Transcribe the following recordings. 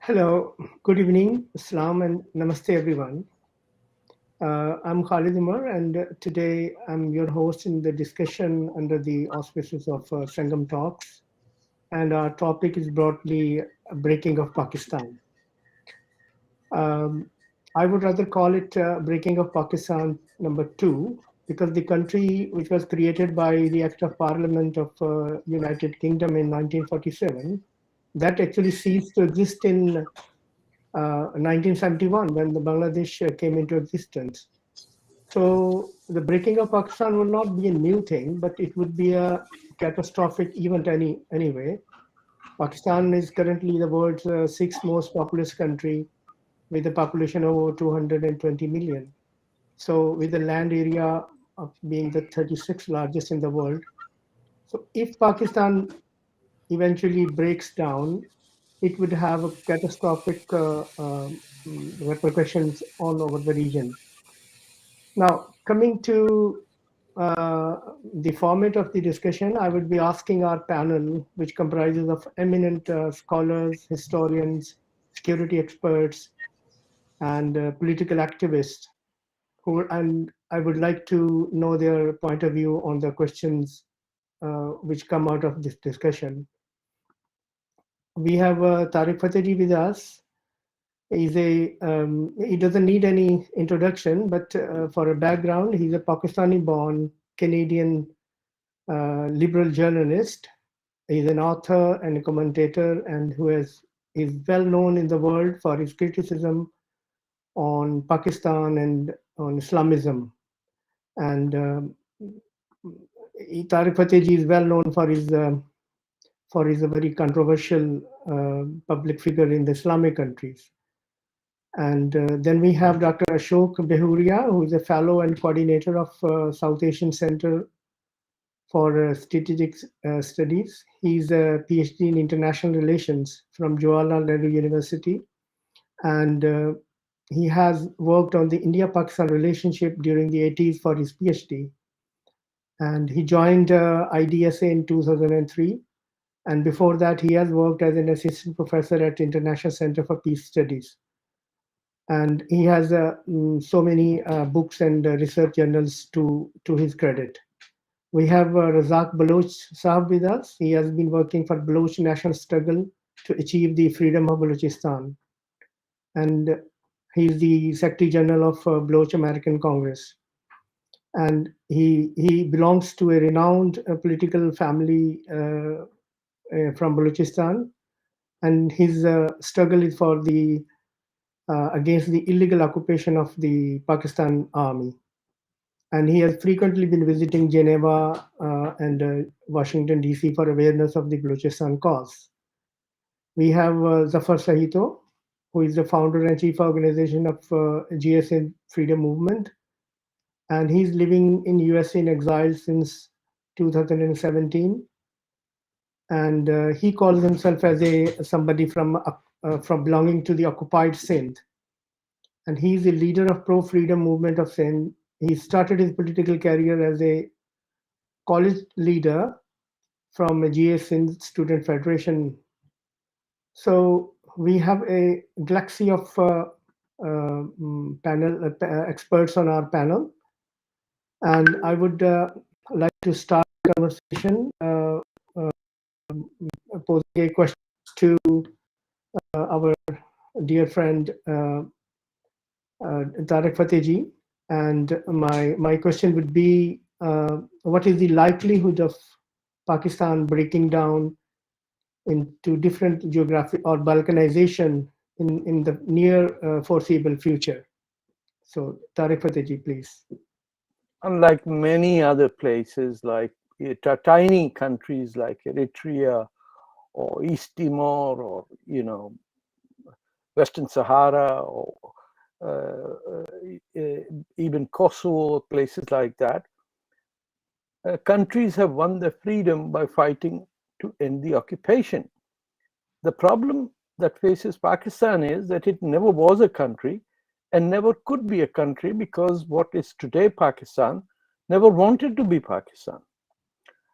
Hello, good evening, Islam and Namaste everyone. I'm Khalid Umar and today I'm your host in the discussion under the auspices of Sangam Talks, and our topic is broadly breaking of Pakistan. Um, I would rather call it breaking of Pakistan number two, because the country which was created by the Act of Parliament of United Kingdom in 1947, that actually ceased to exist in 1971 when the Bangladesh came into existence. So the breaking of Pakistan will not be a new thing, but it would be a catastrophic event anyway. Pakistan is currently the world's sixth most populous country with a population of over 220 million. So with a land area of being the 36th largest in the world. So if Pakistan eventually breaks down, it would have a catastrophic repercussions all over the region. Now, coming to the format of the discussion, I would be asking our panel, which comprises of eminent scholars, historians, security experts, and political activists, and I would like to know their point of view on the questions which come out of this discussion. We have Tarek Fatah with us. He doesn't need any introduction, but for a background, he's a Pakistani-born Canadian liberal journalist. He's an author and a commentator, and is well known in the world for his criticism on Pakistan and on Islamism. And Tariq Fatehji is well known for his a very controversial public figure in the Islamic countries. And then we have Dr. Ashok Behuria, who is a fellow and coordinator of South Asian Center for Strategic Studies. He's a PhD in International Relations from Jawaharlal Nehru University. And he has worked on the India-Pakistan relationship during the 80s for his PhD. And he joined IDSA in 2003. And before that, he has worked as an assistant professor at International Center for Peace Studies. And he has so many books and research journals to his credit. We have Razak Baloch Sahib with us. He has been working for Baloch national struggle to achieve the freedom of Balochistan. And he's the Secretary General of Baloch American Congress. And he belongs to a renowned political family from Balochistan. And his struggle is for the against the illegal occupation of the Pakistan army. And he has frequently been visiting Geneva and Washington, D.C. for awareness of the Balochistan cause. We have Zafar Sahito, who is the founder and chief organization of GSA Freedom Movement. And he's living in US in exile since 2017. And he calls himself as somebody from belonging to the occupied Sindh. And he's a leader of pro-freedom movement of Sindh. He started his political career as a college leader from a GS Sindh Student Federation. So we have a galaxy of panel experts on our panel. And I would like to start the conversation posing a question to our dear friend Tarek Fatehji. And my question would be, what is the likelihood of Pakistan breaking down into different geography or Balkanization in the near foreseeable future? So Tarek Fatehji, please. Unlike many other places, like tiny countries like Eritrea or East Timor or, Western Sahara or even Kosovo, places like that, countries have won their freedom by fighting to end the occupation. The problem that faces Pakistan is that it never was a country and never could be a country, because what is today Pakistan never wanted to be Pakistan.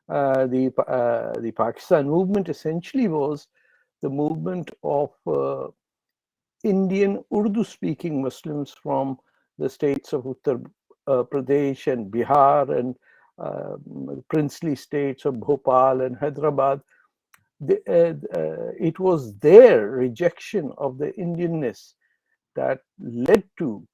The Pakistan movement essentially was the movement of Indian Urdu-speaking Muslims from the states of Uttar Pradesh and Bihar and princely states of Bhopal and Hyderabad. It was their rejection of the Indianness that led to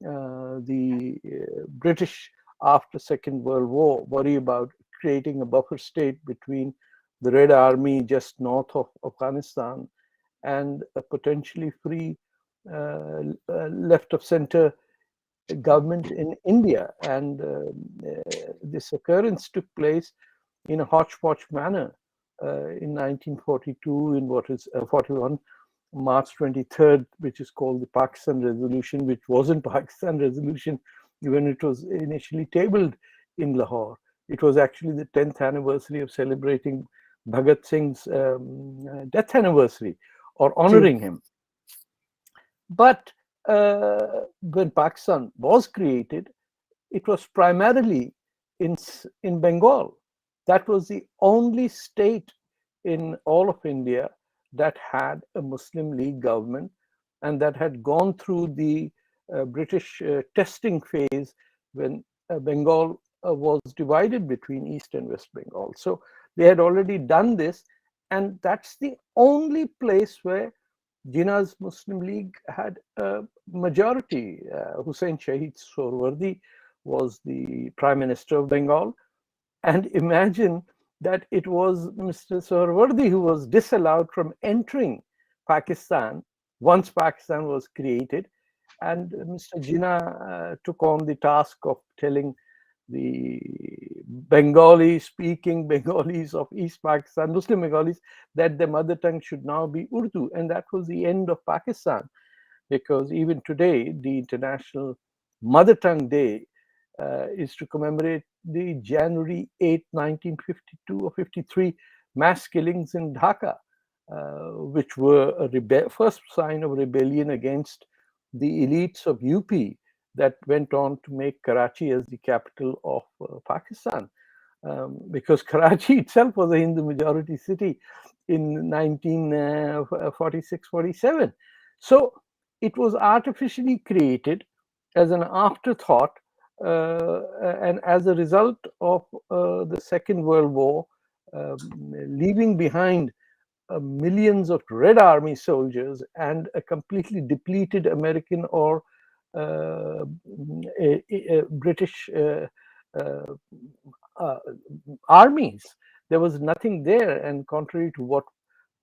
the British after Second World War worry about creating a buffer state between the Red Army just north of Afghanistan and a potentially free left of center government in India. And this occurrence took place in a hodgepodge manner in 1942 in what is 41 March 23rd, which is called the Pakistan Resolution, which wasn't Pakistan Resolution when it was initially tabled in Lahore. It was actually the 10th anniversary of celebrating Bhagat Singh's death anniversary or honoring him. But when Pakistan was created, it was primarily in Bengal. That was the only state in all of India that had a Muslim League government and that had gone through the British testing phase when Bengal was divided between East and West Bengal. So they had already done this, and that's the only place where Jinnah's Muslim League had a majority. Hussain Shahid Sohrawardi was the Prime Minister of Bengal. And imagine that it was Mr. Sohrawardi who was disallowed from entering Pakistan once Pakistan was created. And Mr. Jinnah took on the task of telling the Bengali-speaking Bengalis of East Pakistan, Muslim Bengalis, that their mother tongue should now be Urdu. And that was the end of Pakistan, because even today, the International Mother Tongue Day is to commemorate the January 8, 1952 or 53 mass killings in Dhaka, which were a first sign of rebellion against the elites of UP that went on to make Karachi as the capital of Pakistan. Because Karachi itself was a Hindu majority city in 1946-47. So it was artificially created as an afterthought, and as a result of the Second World War, leaving behind millions of Red Army soldiers and a completely depleted American or British armies. There was nothing there, and contrary to what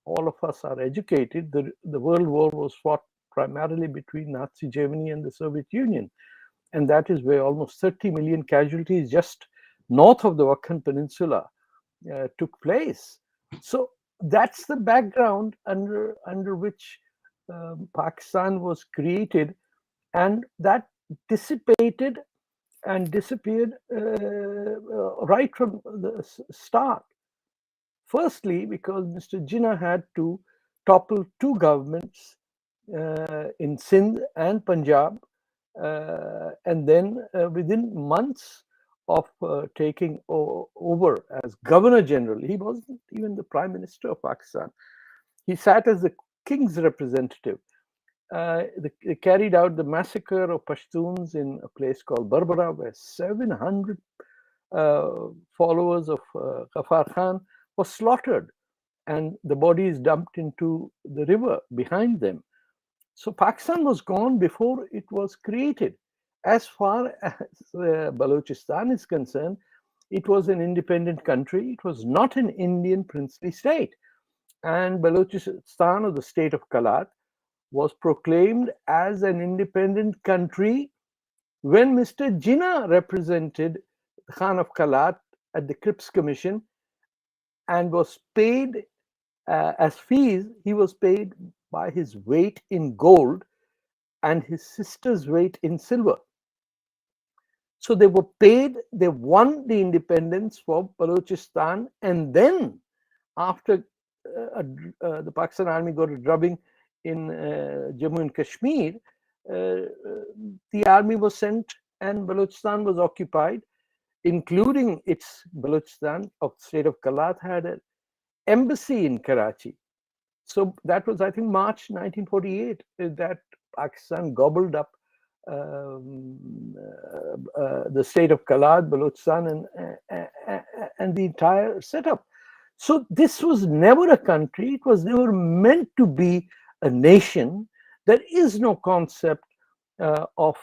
all of us are educated, the World War was fought primarily between Nazi Germany and the Soviet Union. And that is where almost 30 million casualties just north of the Wakhan Peninsula took place. So that's the background under which Pakistan was created, and that dissipated and disappeared right from the start. Firstly, because Mr. Jinnah had to topple two governments in Sindh and Punjab, and then within months of taking over as Governor General, he wasn't even the Prime Minister of Pakistan. He sat as the King's representative. They carried out the massacre of Pashtuns in a place called Barbara, where 700 followers of Zafar Khan were slaughtered, and the bodies dumped into the river behind them. So Pakistan was gone before it was created. As far as Balochistan is concerned, it was an independent country. It was not an Indian princely state. And Balochistan, or the state of Kalat, was proclaimed as an independent country when Mr. Jinnah represented Khan of Kalat at the Cripps Commission and was paid as fees. He was paid by his weight in gold and his sister's weight in silver. So they were paid, they won the independence for Balochistan, and then after the Pakistan army got a drubbing in Jammu and Kashmir, the army was sent and Balochistan was occupied, including its Balochistan of the state of Kalat had an embassy in Karachi. So that was, I think, March 1948 that Pakistan gobbled up the state of Kalad, Balochistan, and the entire setup. So this was never a country. It was never meant to be a nation. There is no concept of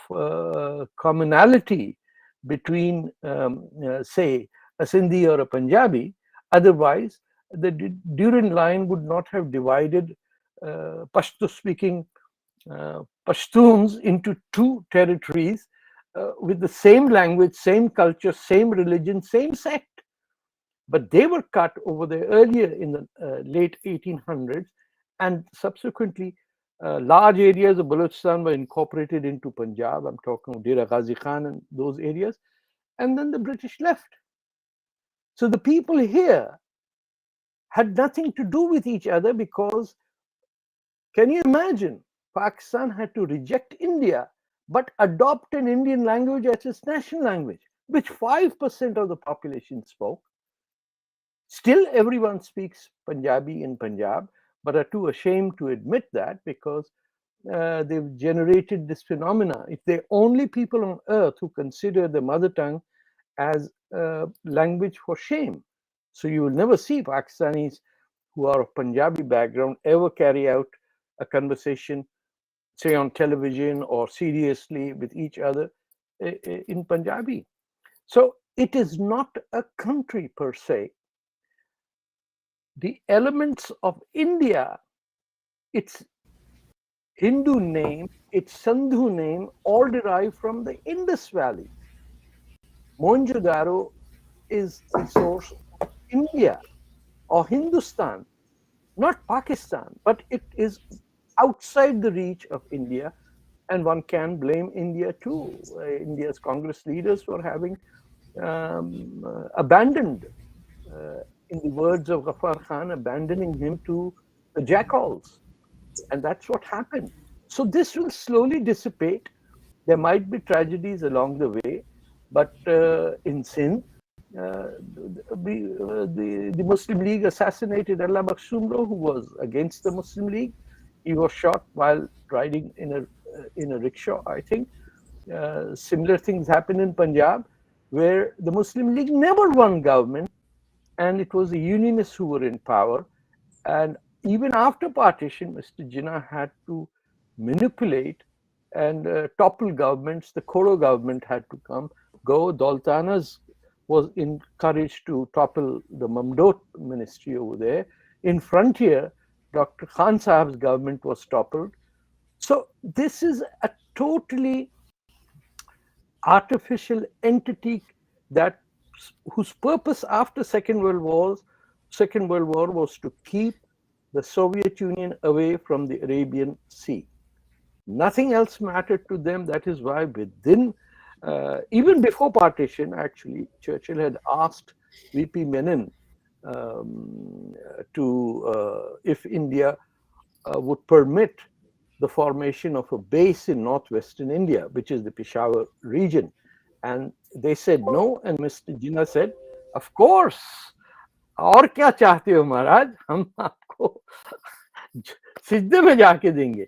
commonality between, say, a Sindhi or a Punjabi. Otherwise, the Durand line would not have divided Pashto-speaking Pashtuns into two territories with the same language, same culture, same religion, same sect. But they were cut over there earlier in the late 1800s, and subsequently large areas of Balochistan were incorporated into Punjab. I'm talking of Dera Ghazi Khan and those areas. And then the British left. So the people here had nothing to do with each other because, can you imagine, Pakistan had to reject India but adopt an Indian language as its national language, which 5% of the population spoke. Still, everyone speaks Punjabi in Punjab, but are too ashamed to admit that because they've generated this phenomena. If they're only people on earth who consider the mother tongue as a language for shame. So you will never see Pakistanis who are of Punjabi background ever carry out a conversation, say on television or seriously with each other in Punjabi. So it is not a country per se. The elements of India, its Hindu name, its Sandhu name, all derive from the Indus Valley. Mohenjo-daro is the source of India or Hindustan, not Pakistan, but it is outside the reach of India, and one can blame India too. India's Congress leaders for having abandoned, in the words of Zafar Khan, abandoning him to the jackals. And that's what happened. So this will slowly dissipate. There might be tragedies along the way, but in Sindh, the Muslim League assassinated Allah Bakhshumro, who was against the Muslim League. He was shot while riding in a rickshaw, I think. Similar things happened in Punjab, where the Muslim League never won government, and it was the Unionists who were in power. And even after partition, Mr. Jinnah had to manipulate and topple governments. The Koro government had to go. Doltanas was encouraged to topple the Mamdot ministry over there. In Frontier, Dr. Khan Sahab's government was toppled. So this is a totally artificial entity whose purpose after Second World War was to keep the Soviet Union away from the Arabian Sea. Nothing else mattered to them. That is why within, even before partition, actually, Churchill had asked VP Menon if India would permit the formation of a base in northwestern India, which is the Peshawar region. And they said no, and Mr. Jinnah said, of course, और क्या चाहते हो महाराज, हम आपको सिजदे में जाके देंगे.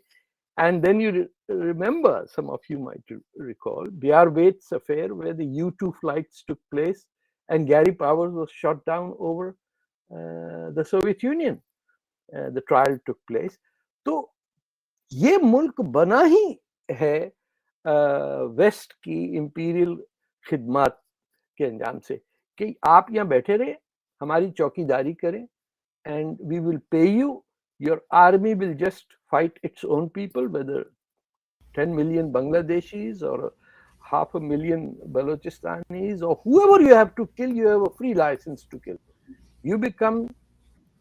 And then you remember, some of you might recall, B.R. Waite's affair, where the U-2 flights took place and Gary Powers was shot down over the Soviet Union. The trial took place. तो ये मुल्क बना ही है waste की imperial खिदमत के अंजाम से कि आप यहाँ बैठे रहे, हमारी चौकीदारी करें, and we will pay you. Your army will just fight its own people, whether 10 million Bangladeshis or 500,000 Balochistanis or whoever you have to kill, you have a free license to kill. You become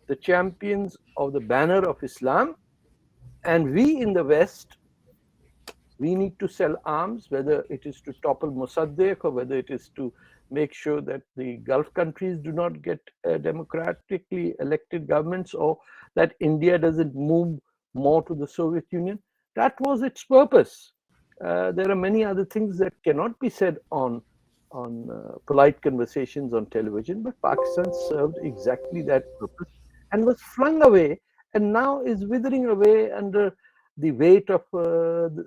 the champions of the banner of Islam, and we in the West, we need to sell arms, whether it is to topple Mossadegh or whether it is to make sure that the Gulf countries do not get democratically elected governments, or that India doesn't move more to the Soviet Union. That was its purpose. There are many other things that cannot be said on polite conversations on television, but Pakistan served exactly that purpose and was flung away and now is withering away under the weight of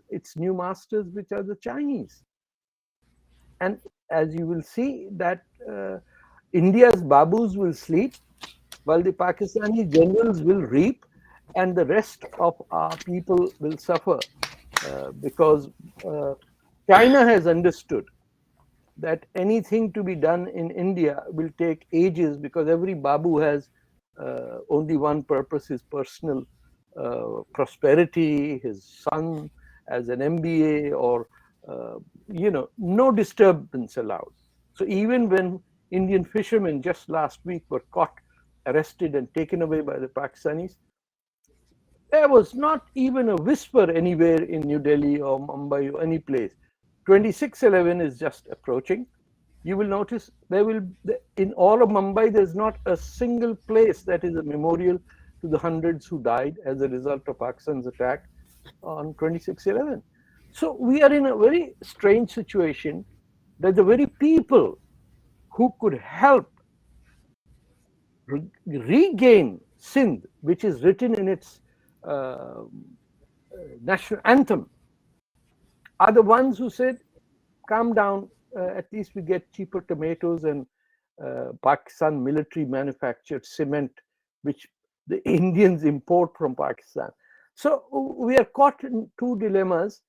its new masters, which are the Chinese. And as you will see that India's babus will sleep while the Pakistani generals will reap, and the rest of our people will suffer because China has understood that anything to be done in India will take ages, because every babu has only one purpose: his personal prosperity, his son as an MBA, or no disturbance allowed. So even when Indian fishermen just last week were caught, arrested, and taken away by the Pakistanis, there was not even a whisper anywhere in New Delhi or Mumbai or any place. 26/11 is just approaching. You will notice in all of Mumbai, there's not a single place that is a memorial to the hundreds who died as a result of Pakistan's attack on 26/11. So we are in a very strange situation that the very people who could help regain Sindh, which is written in its national anthem, are the ones who said, calm down, at least we get cheaper tomatoes and Pakistan military manufactured cement, which the Indians import from Pakistan. So we are caught in two dilemmas.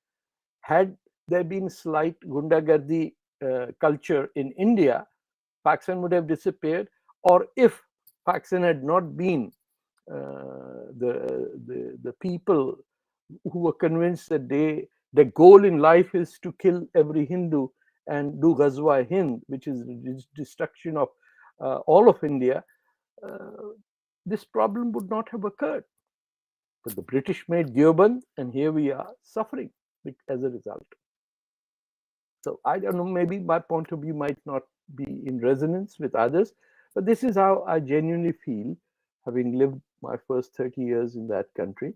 Had there been slight Gundagardi culture in India, Pakistan would have disappeared. Or if Pakistan had not been the people who were convinced that the goal in life is to kill every Hindu and do Ghazwa Hind, which is destruction of all of India, this problem would not have occurred. But the British made Deoband, and here we are suffering as a result. So I don't know, maybe my point of view might not be in resonance with others, but this is how I genuinely feel, having lived my first 30 years in that country.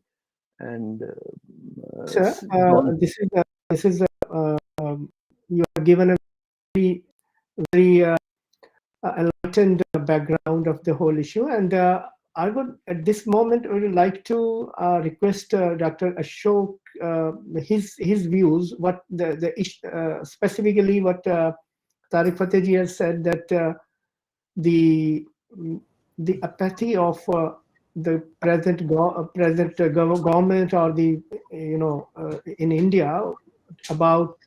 And Sir, this is you are given a very, very enlightened background of the whole issue, and I would at this moment would like to request Dr. Ashok his views, what specifically what Tarek Fatah ji has said, that the apathy of the present government or the in India about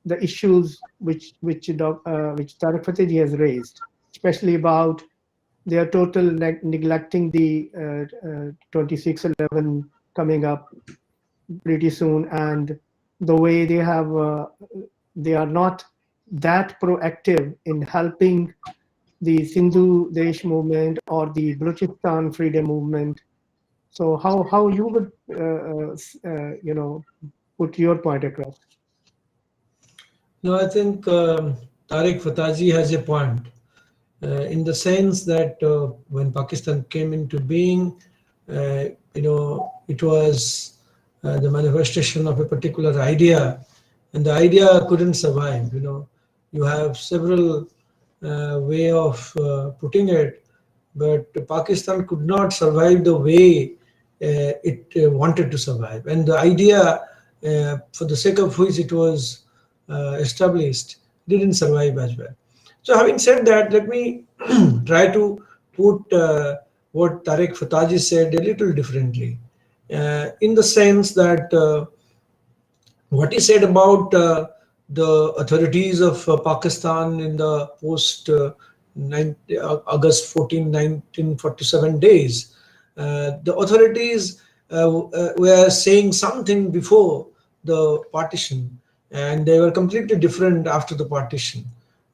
the issues which Tarek Fatah ji has raised, especially about their total neglecting the 26/11 coming up pretty soon, and the way they are not that proactive in helping the Sindhu Desh movement or the Balochistan freedom movement. So how you would put your point across? No, I think Tarek Fatah ji has a point in the sense that when Pakistan came into being, it was the manifestation of a particular idea, and the idea couldn't survive. You have several way of putting it, but Pakistan could not survive the way it wanted to survive, and the idea for the sake of which it was established didn't survive as well. So having said that, let me try to put what Tarek Fatah ji said a little differently, in the sense that what he said about the authorities of Pakistan in the post August 14, 1947 days, the authorities were saying something before the partition, and they were completely different after the partition.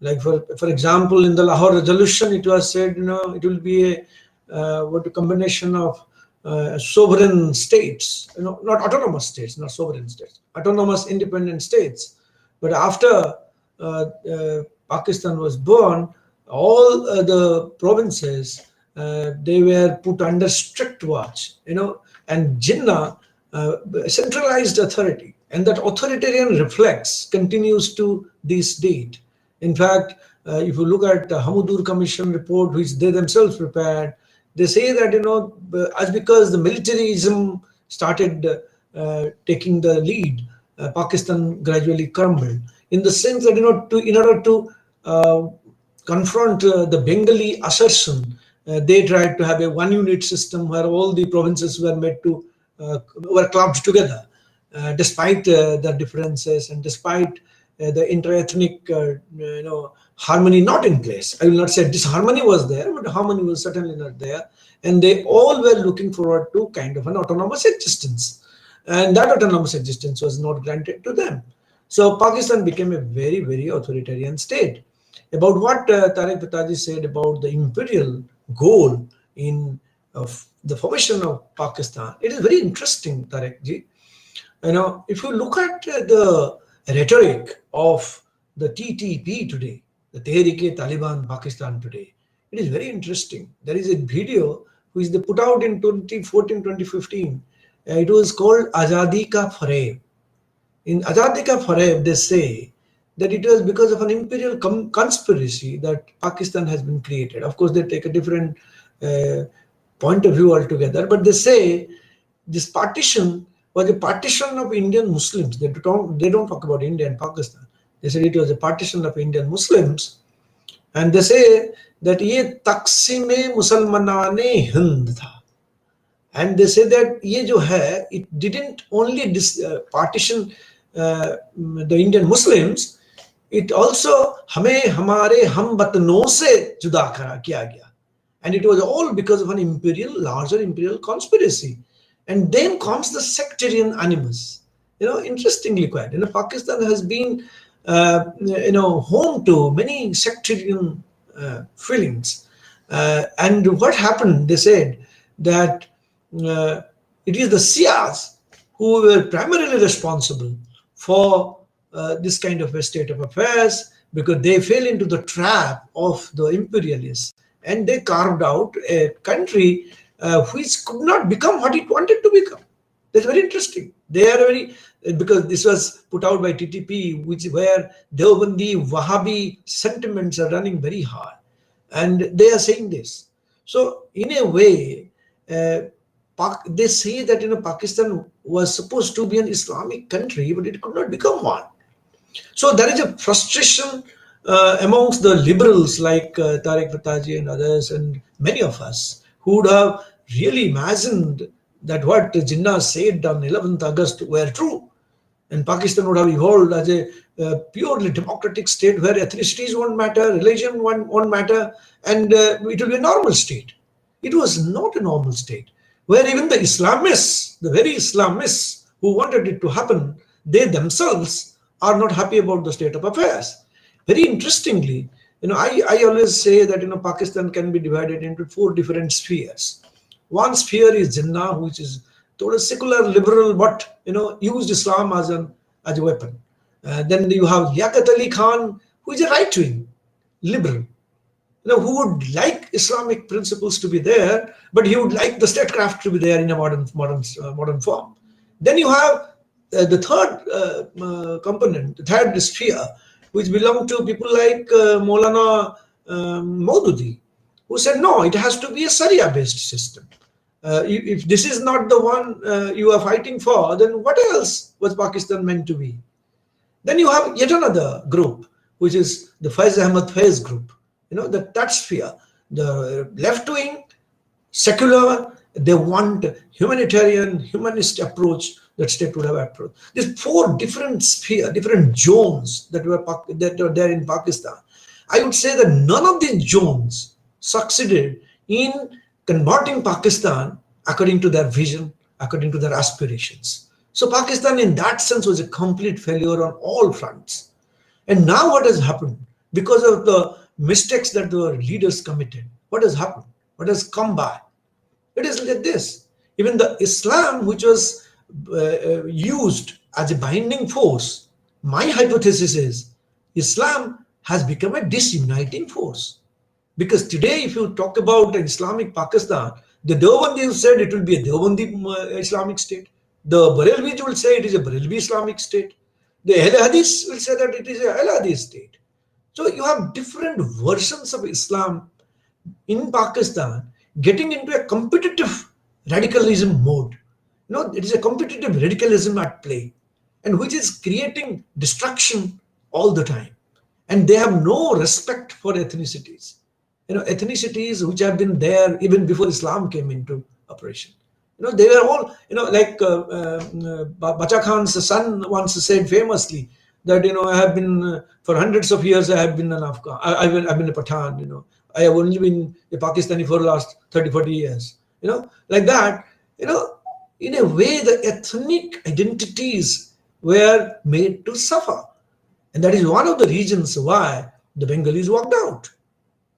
Like for example, in the Lahore resolution, it was said, it will be a combination of sovereign states, not autonomous states, not sovereign states, autonomous independent states. But after Pakistan was born, all the provinces, they were put under strict watch, and Jinnah centralized authority, and that authoritarian reflex continues to this date. In fact, if you look at the Hamudur Commission report, which they themselves prepared, They say that, as because the militarism started taking the lead, Pakistan gradually crumbled. In the sense that, in order to confront the Bengali assertion, they tried to have a one unit system where all the provinces were made to were clubbed together, despite the differences and despite the inter-ethnic harmony not in place. I will not say disharmony was there, but harmony was certainly not there, and they all were looking forward to kind of an autonomous existence, and that autonomous existence was not granted to them. So Pakistan became a very, very authoritarian state. About what Tarek Fatah said about the imperial goal in the formation of Pakistan, it is very interesting, Tarek ji. If you look at the rhetoric of the TTP today, the Tehreek-e-Taliban Pakistan today, it is very interesting. There is a video which they put out in 2014, 2015. It was called Azadi Ka Fareb. In Azadi Ka Fareb, they say that it was because of an imperial conspiracy that Pakistan has been created. Of course, they take a different point of view altogether, but they say this partition was a partition of Indian Muslims. They don't talk about India and Pakistan. They said it was a partition of Indian Muslims, and they say that ये तक़सीम मुसलमानाने हिंद था. And they say that ये जो है, it didn't only partition the Indian Muslims, it also हमें हमारे हम वतनों से जुदा किया गया. And it was all because of an larger imperial conspiracy. And then comes the sectarian animus. Interestingly quite, Pakistan has been, home to many sectarian feelings. And what happened, they said that it is the Shias who were primarily responsible for this kind of a state of affairs, because they fell into the trap of the imperialists, and they carved out a country which could not become what it wanted to become. That's very interesting. They are very, because this was put out by TTP, where Deobandi, Wahhabi sentiments are running very hard, and they are saying this. So in a way, they say that Pakistan was supposed to be an Islamic country, but it could not become one. So there is a frustration amongst the liberals like Tarek Fatah and others, and many of us who would have really imagined that what Jinnah said on 11th August were true, and Pakistan would have evolved as a purely democratic state where ethnicities won't matter, religion won't matter, and it will be a normal state. It was not a normal state, where even the Islamists, the very Islamists who wanted it to happen, they themselves are not happy about the state of affairs. Very interestingly, I always say that Pakistan can be divided into 4 different spheres. One sphere is Jinnah, which is total secular liberal, but used Islam as a weapon. Then you have Liaquat Ali Khan, who is a right-wing liberal, who would like Islamic principles to be there, but he would like the statecraft to be there in a modern form. Then you have the third component, the third sphere, which belong to people like Maulana Maududi, who said, no, it has to be a Sharia-based system. If this is not the one you are fighting for, then what else was Pakistan meant to be? Then you have yet another group, which is the Faiz Ahmad Faiz group. That sphere, the left-wing, secular, they want humanitarian, humanist approach that state would have approached. These 4 different spheres, different zones that were there in Pakistan. I would say that none of these zones succeeded in converting Pakistan according to their vision, according to their aspirations. So Pakistan in that sense was a complete failure on all fronts. And now what has happened? Because of the mistakes that the leaders committed, what has happened? What has come by? It is like this. Even the Islam, which was used as a binding force, my hypothesis is Islam has become a disuniting force. Because today, if you talk about Islamic Pakistan, the Deobandis said it will be a Deobandi Islamic state. The Barelvis will say it is a Barelvi Islamic state. The Ahl Hadith will say that it is a Ahl Hadith state. So you have different versions of Islam in Pakistan, getting into a competitive radicalism mode. It is a competitive radicalism at play, and which is creating destruction all the time. And they have no respect for ethnicities. Ethnicities which have been there even before Islam came into operation. They were all, like Bacha Khan's son once said famously that, I have been, for hundreds of years, I have been an Afghan, I've been a Pathan, I have only been a Pakistani for the last 30, 40 years. Like that, in a way, the ethnic identities were made to suffer. And that is one of the reasons why the Bengalis walked out.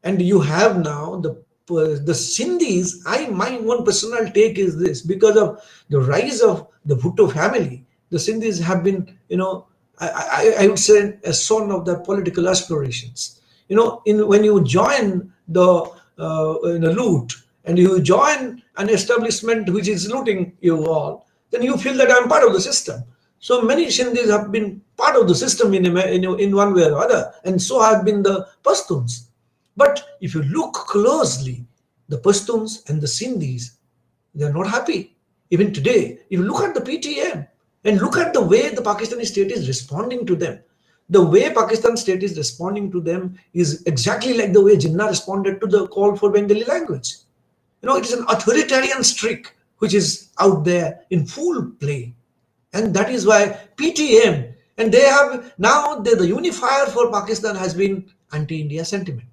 And you have now the Sindhis. My one personal take is this: because of the rise of the Bhutto family, the Sindhis have been, I would say, a son of their political aspirations. When you join the loot, and you join an establishment which is looting you all, then you feel that I'm part of the system. So many Sindhis have been part of the system in one way or other, and so have been the Pashtuns. But if you look closely, the Pashtuns and the Sindhis, they are not happy. Even today, if you look at the PTM and look at the way the Pakistani state is responding to them, the way Pakistan state is responding to them is exactly like the way Jinnah responded to the call for Bengali language. It is an authoritarian streak which is out there in full play. And that is why PTM, and they have now, the unifier for Pakistan has been anti-India sentiment.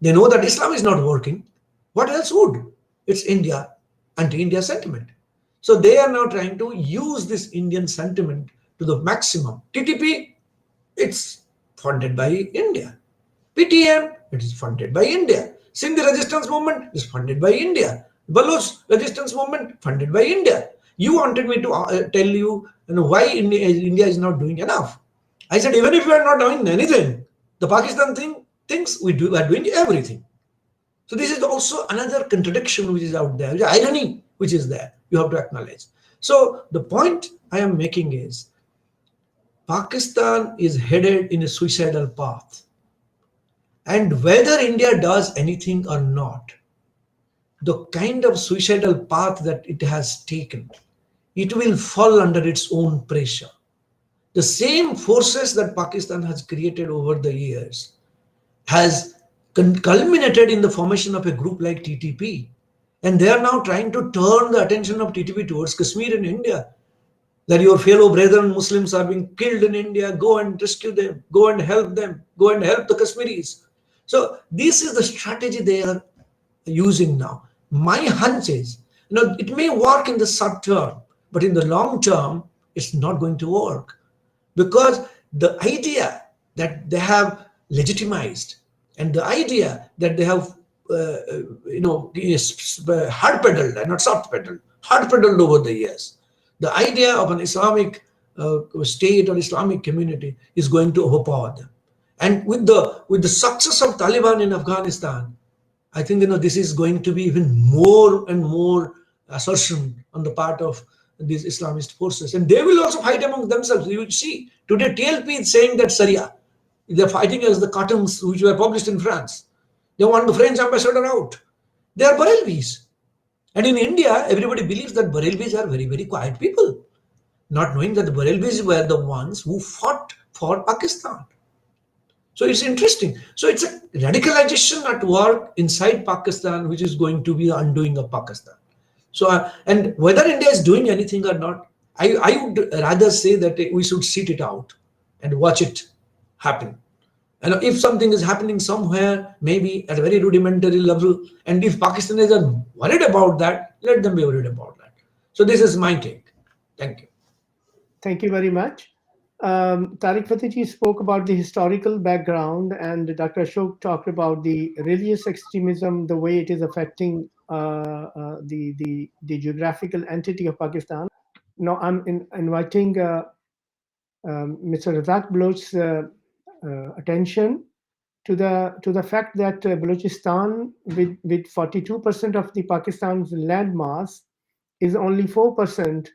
They know that Islam is not working. What else would? It's India, anti-India sentiment. So they are now trying to use this Indian sentiment to the maximum. TTP, it's funded by India. PTM, it is funded by India. Sindhi resistance movement is funded by India. Baloch resistance movement funded by India. You wanted me to tell you, why India is not doing enough. I said, even if we are not doing anything, the Pakistan thing thinks we are doing everything. So this is also another contradiction which is out there, the irony which is there. You have to acknowledge. So the point I am making is, Pakistan is headed in a suicidal path. And whether India does anything or not, the kind of suicidal path that it has taken, it will fall under its own pressure. The same forces that Pakistan has created over the years has culminated in the formation of a group like TTP. And they are now trying to turn the attention of TTP towards Kashmir in India. That your fellow brethren Muslims are being killed in India, go and rescue them, go and help them, go and help the Kashmiris. So this is the strategy they are using now. My hunch is, it may work in the short term, but in the long term, it's not going to work. Because the idea that they have legitimized, and the idea that they have, hard pedaled and not soft pedaled, hard pedaled over the years, the idea of an Islamic state or Islamic community is going to overpower them. And with the success of Taliban in Afghanistan, I think this is going to be even more and more assertion on the part of these Islamist forces, and they will also fight among themselves. You will see today TLP is saying that Sharia, they're fighting as the cartoons which were published in France. They want the French ambassador out. They are Barelvis. And in India, everybody believes that Barelvis are very, very quiet people, not knowing that the Barelvis were the ones who fought for Pakistan. So it's interesting. So it's a radicalization at work inside Pakistan, which is going to be the undoing of Pakistan. So, and whether India is doing anything or not, I would rather say that we should sit it out and watch it happen. And if something is happening somewhere, maybe at a very rudimentary level, and if Pakistanis are worried about that, let them be worried about that. So this is my take. Thank you. Thank you very much. Tarek Fatah spoke about the historical background, and Dr. Ashok talked about the religious extremism, the way it is affecting the geographical entity of Pakistan. Now I'm inviting Mr. Razak Baloch's attention to the fact that Balochistan, with 42% of the Pakistan's land mass, is only 4%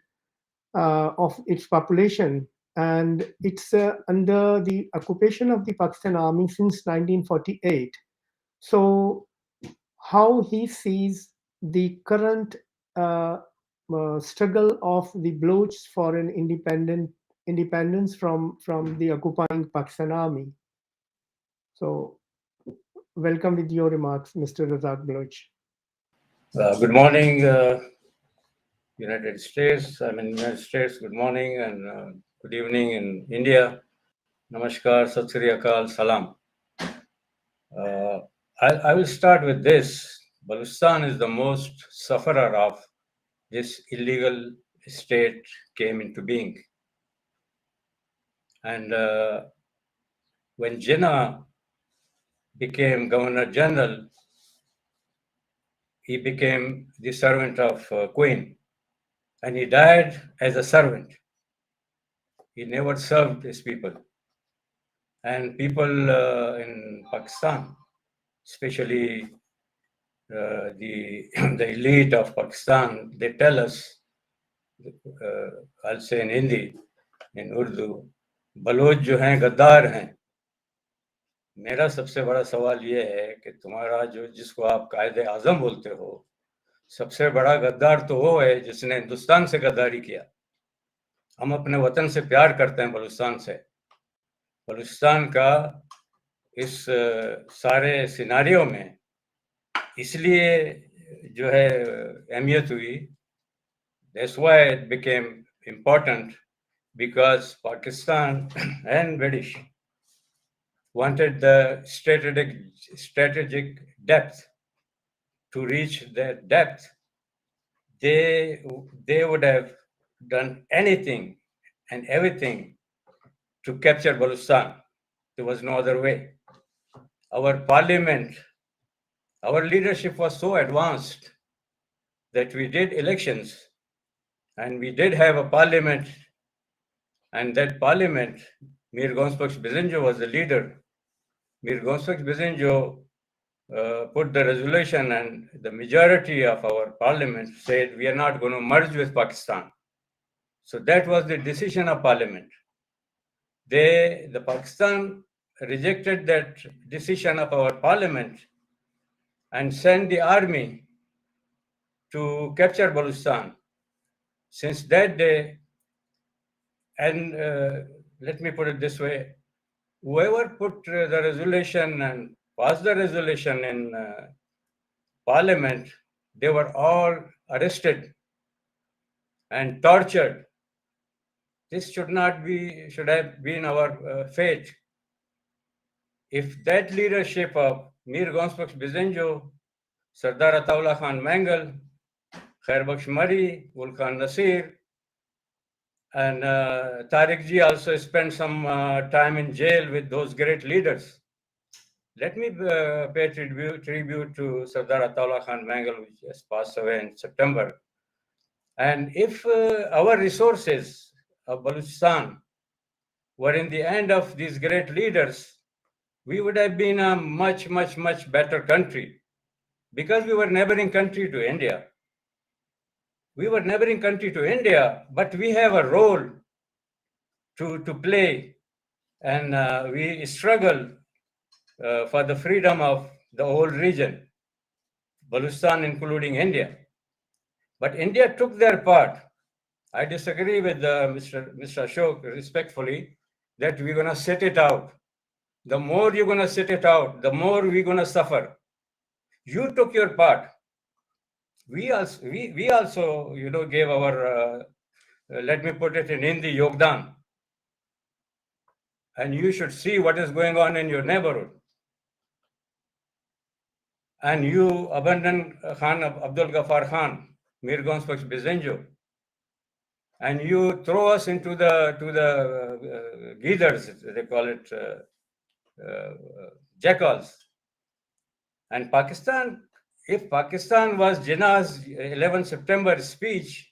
of its population, and it's under the occupation of the Pakistan Army since 1948. So how he sees the current struggle of the Balochs for an independence from the occupying Pakistan army. So, welcome with your remarks, Mr. Razak Baloch. Good morning, United States. I'm in United States. Good morning and good evening in India. Namaskar, Sat Sri Akal, Salam. I will start with this. Balochistan is the most sufferer of this illegal state came into being. And when Jinnah became Governor General, he became the servant of Queen. And he died as a servant. He never served his people. And people in Pakistan, especially the elite of Pakistan, they tell us, I'll say in Hindi, in Urdu, Baloch जो हैं गद्दार हैं. मेरा सबसे बड़ा सवाल ये है कि तुम्हारा जिसको आप कायदे आजम बोलते हो, सबसे बड़ा गद्दार तो वो है जिसने हिंदुस्तान से गद्दारी किया. हम अपने वतन से प्यार करते हैं, बलूचिस्तान से. बलूचिस्तान का इस सारे सिनारियों में इसलिए जो है अहमियत हुई. That's why it became important, because Pakistan and British wanted the strategic depth. To reach that depth, they would have done anything and everything to capture Balochistan. There was no other way. Our parliament, our leadership was so advanced that we did elections and we did have a parliament, and that parliament, Mir Gonspaks Bizinjo was the leader. Mir Gonspaks Bizinjo put the resolution, and the majority of our parliament said we are not going to merge with Pakistan. So that was the decision of parliament. The Pakistan rejected that decision of our parliament and sent the army to capture Balochistan. Since that day, and let me put it this way, whoever put the resolution and passed the resolution in parliament, they were all arrested and tortured. This should have been our fate. If that leadership of Mir Gonspaks Bizinjo, Sardar Ataullah Khan Mangal, Khair Bakhsh Mari, Ul Khan Nasir, and Tariq ji also spent some time in jail with those great leaders. Let me pay tribute to Sardar Ataullah Khan Mangal, which has passed away in September. And if our resources of Balochistan were in the hand of these great leaders, we would have been a much, much, much better country, because we were neighboring country to India. We were neighboring country to India, but we have a role to play, and we struggle for the freedom of the whole region, Balochistan including India. But India took their part. I disagree with Mr. Ashok respectfully that we're going to sit it out. The more you're going to sit it out, the more we're going to suffer. You took your part. We also, gave our, let me put it in Hindi, yogdan. And you should see what is going on in your neighborhood. And you abandon Khan Abdul Ghaffar Khan, Mir Gonspaks Bizinjo, and you throw us into the geethers, they call it jackals. And Pakistan, if Pakistan was Jinnah's 11 September speech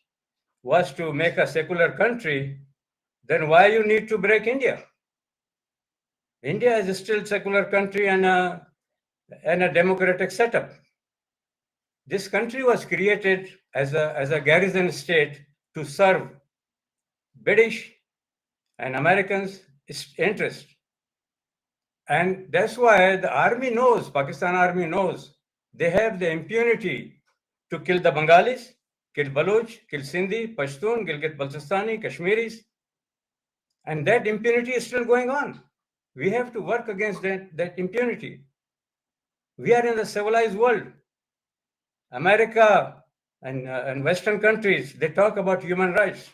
was to make a secular country, then why you need to break India? India is still a secular country and a democratic setup. This country was created as a garrison state to serve British and Americans' interest. And that's why the army knows, Pakistan army knows, they have the impunity to kill the Bengalis, kill Baloch, kill Sindhi, Pashtun, Gilgit-Baltistani, Kashmiris. And that impunity is still going on. We have to work against that impunity. We are in the civilized world. America and Western countries, they talk about human rights.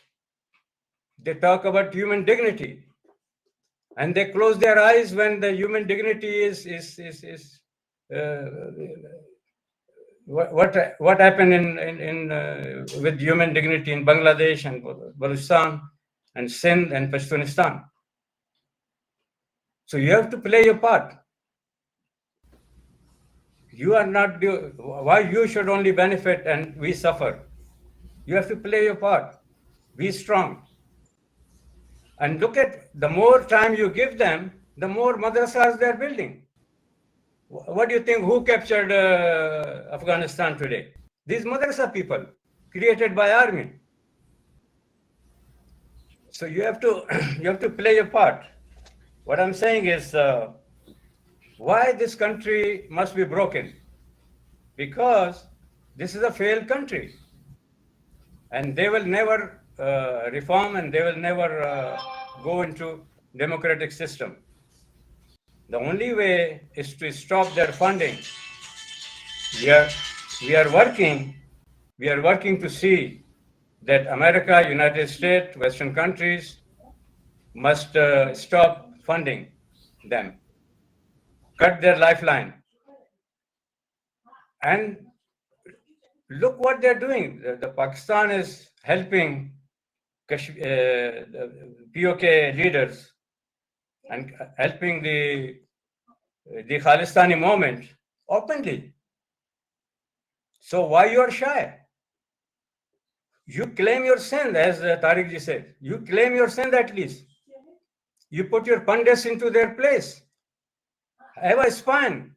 They talk about human dignity. And they close their eyes when the human dignity is what happened in with human dignity in Bangladesh and Balochistan and Sindh and Pashtunistan. So you have to play your part. You are not why you should only benefit and we suffer. You have to play your part. Be strong. And look at, the more time you give them, the more madrasas they're building. What do you think? Who captured Afghanistan today? These madrasa people created by army. So you have to play your part. What I'm saying is why this country must be broken? Because this is a failed country, and they will never reform, and they will never go into democratic system. The only way is to stop their funding. We are working to see that America, United States, Western countries must stop funding them, cut their lifeline. And look what they're doing. The Pakistan is helping the POK leaders and helping the Khalistani movement openly. So why you are shy? You claim your sin, as Tariq ji said. You claim your sin at least. You put your pundits into their place. Have a spine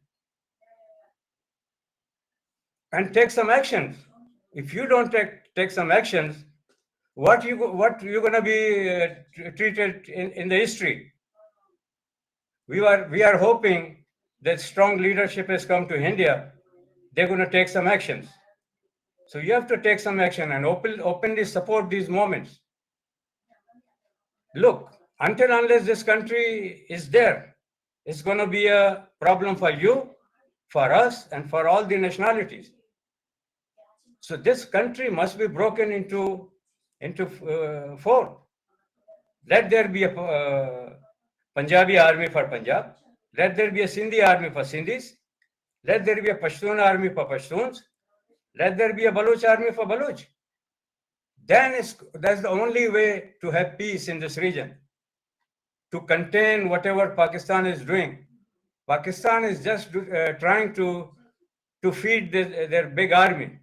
and take some actions. If you don't take some actions, what you going to be treated in the history? We are hoping that strong leadership has come to India. They're going to take some actions. So you have to take some action and openly support these movements. Look, unless this country is there, it's going to be a problem for you, for us, and for all the nationalities. So this country must be broken into four. Let there be a Punjabi army for Punjab. Let there be a Sindhi army for Sindhis. Let there be a Pashtun army for Pashtuns. Let there be a Baloch army for Baloch. Then that's the only way to have peace in this region, to contain whatever Pakistan is doing. Pakistan is just trying to feed their big army.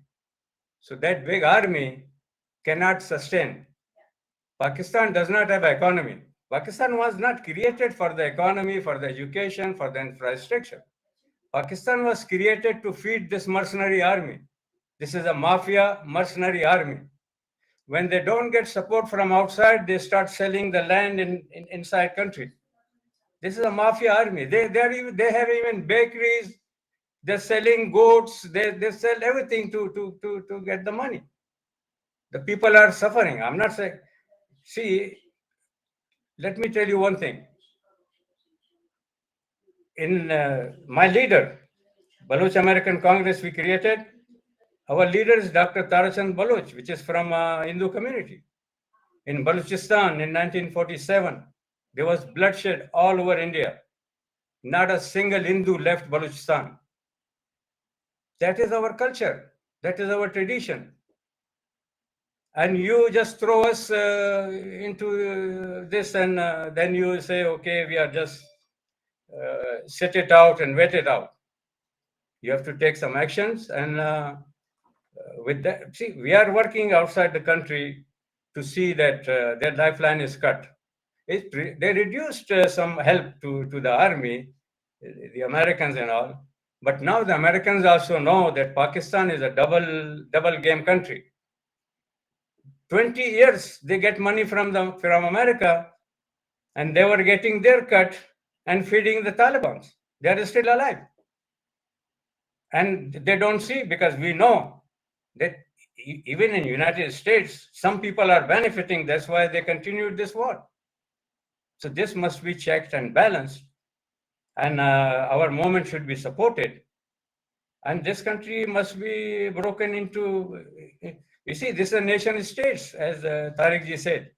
So that big army cannot sustain. Pakistan does not have an economy. Pakistan was not created for the economy, for the education, for the infrastructure. Pakistan was created to feed this mercenary army. This is a mafia mercenary army. When they don't get support from outside, they start selling the land inside country. This is a mafia army. They have even bakeries. They're selling goats. They sell everything to get the money. The people are suffering. I'm not saying. See, let me tell you one thing. In my leader, Baloch American Congress, we created. Our leader is Dr. Tarek Baloch, which is from Hindu community. In Balochistan in 1947, there was bloodshed all over India. Not a single Hindu left Balochistan. That is our culture. That is our tradition. And you just throw us into this, and then you say, okay, we are just sit it out and wait it out. You have to take some actions. And with that, see, we are working outside the country to see that their lifeline is cut. They reduced some help to the army, the Americans and all. But now the Americans also know that Pakistan is a double game country. 20 years they get money from America, and they were getting their cut and feeding the Taliban. They are still alive. And they don't see, because we know that even in United States, some people are benefiting. That's why they continued this war. So this must be checked and balanced, and our movement should be supported. And this country must be broken into, you see, this is a nation states, as Tarek ji said.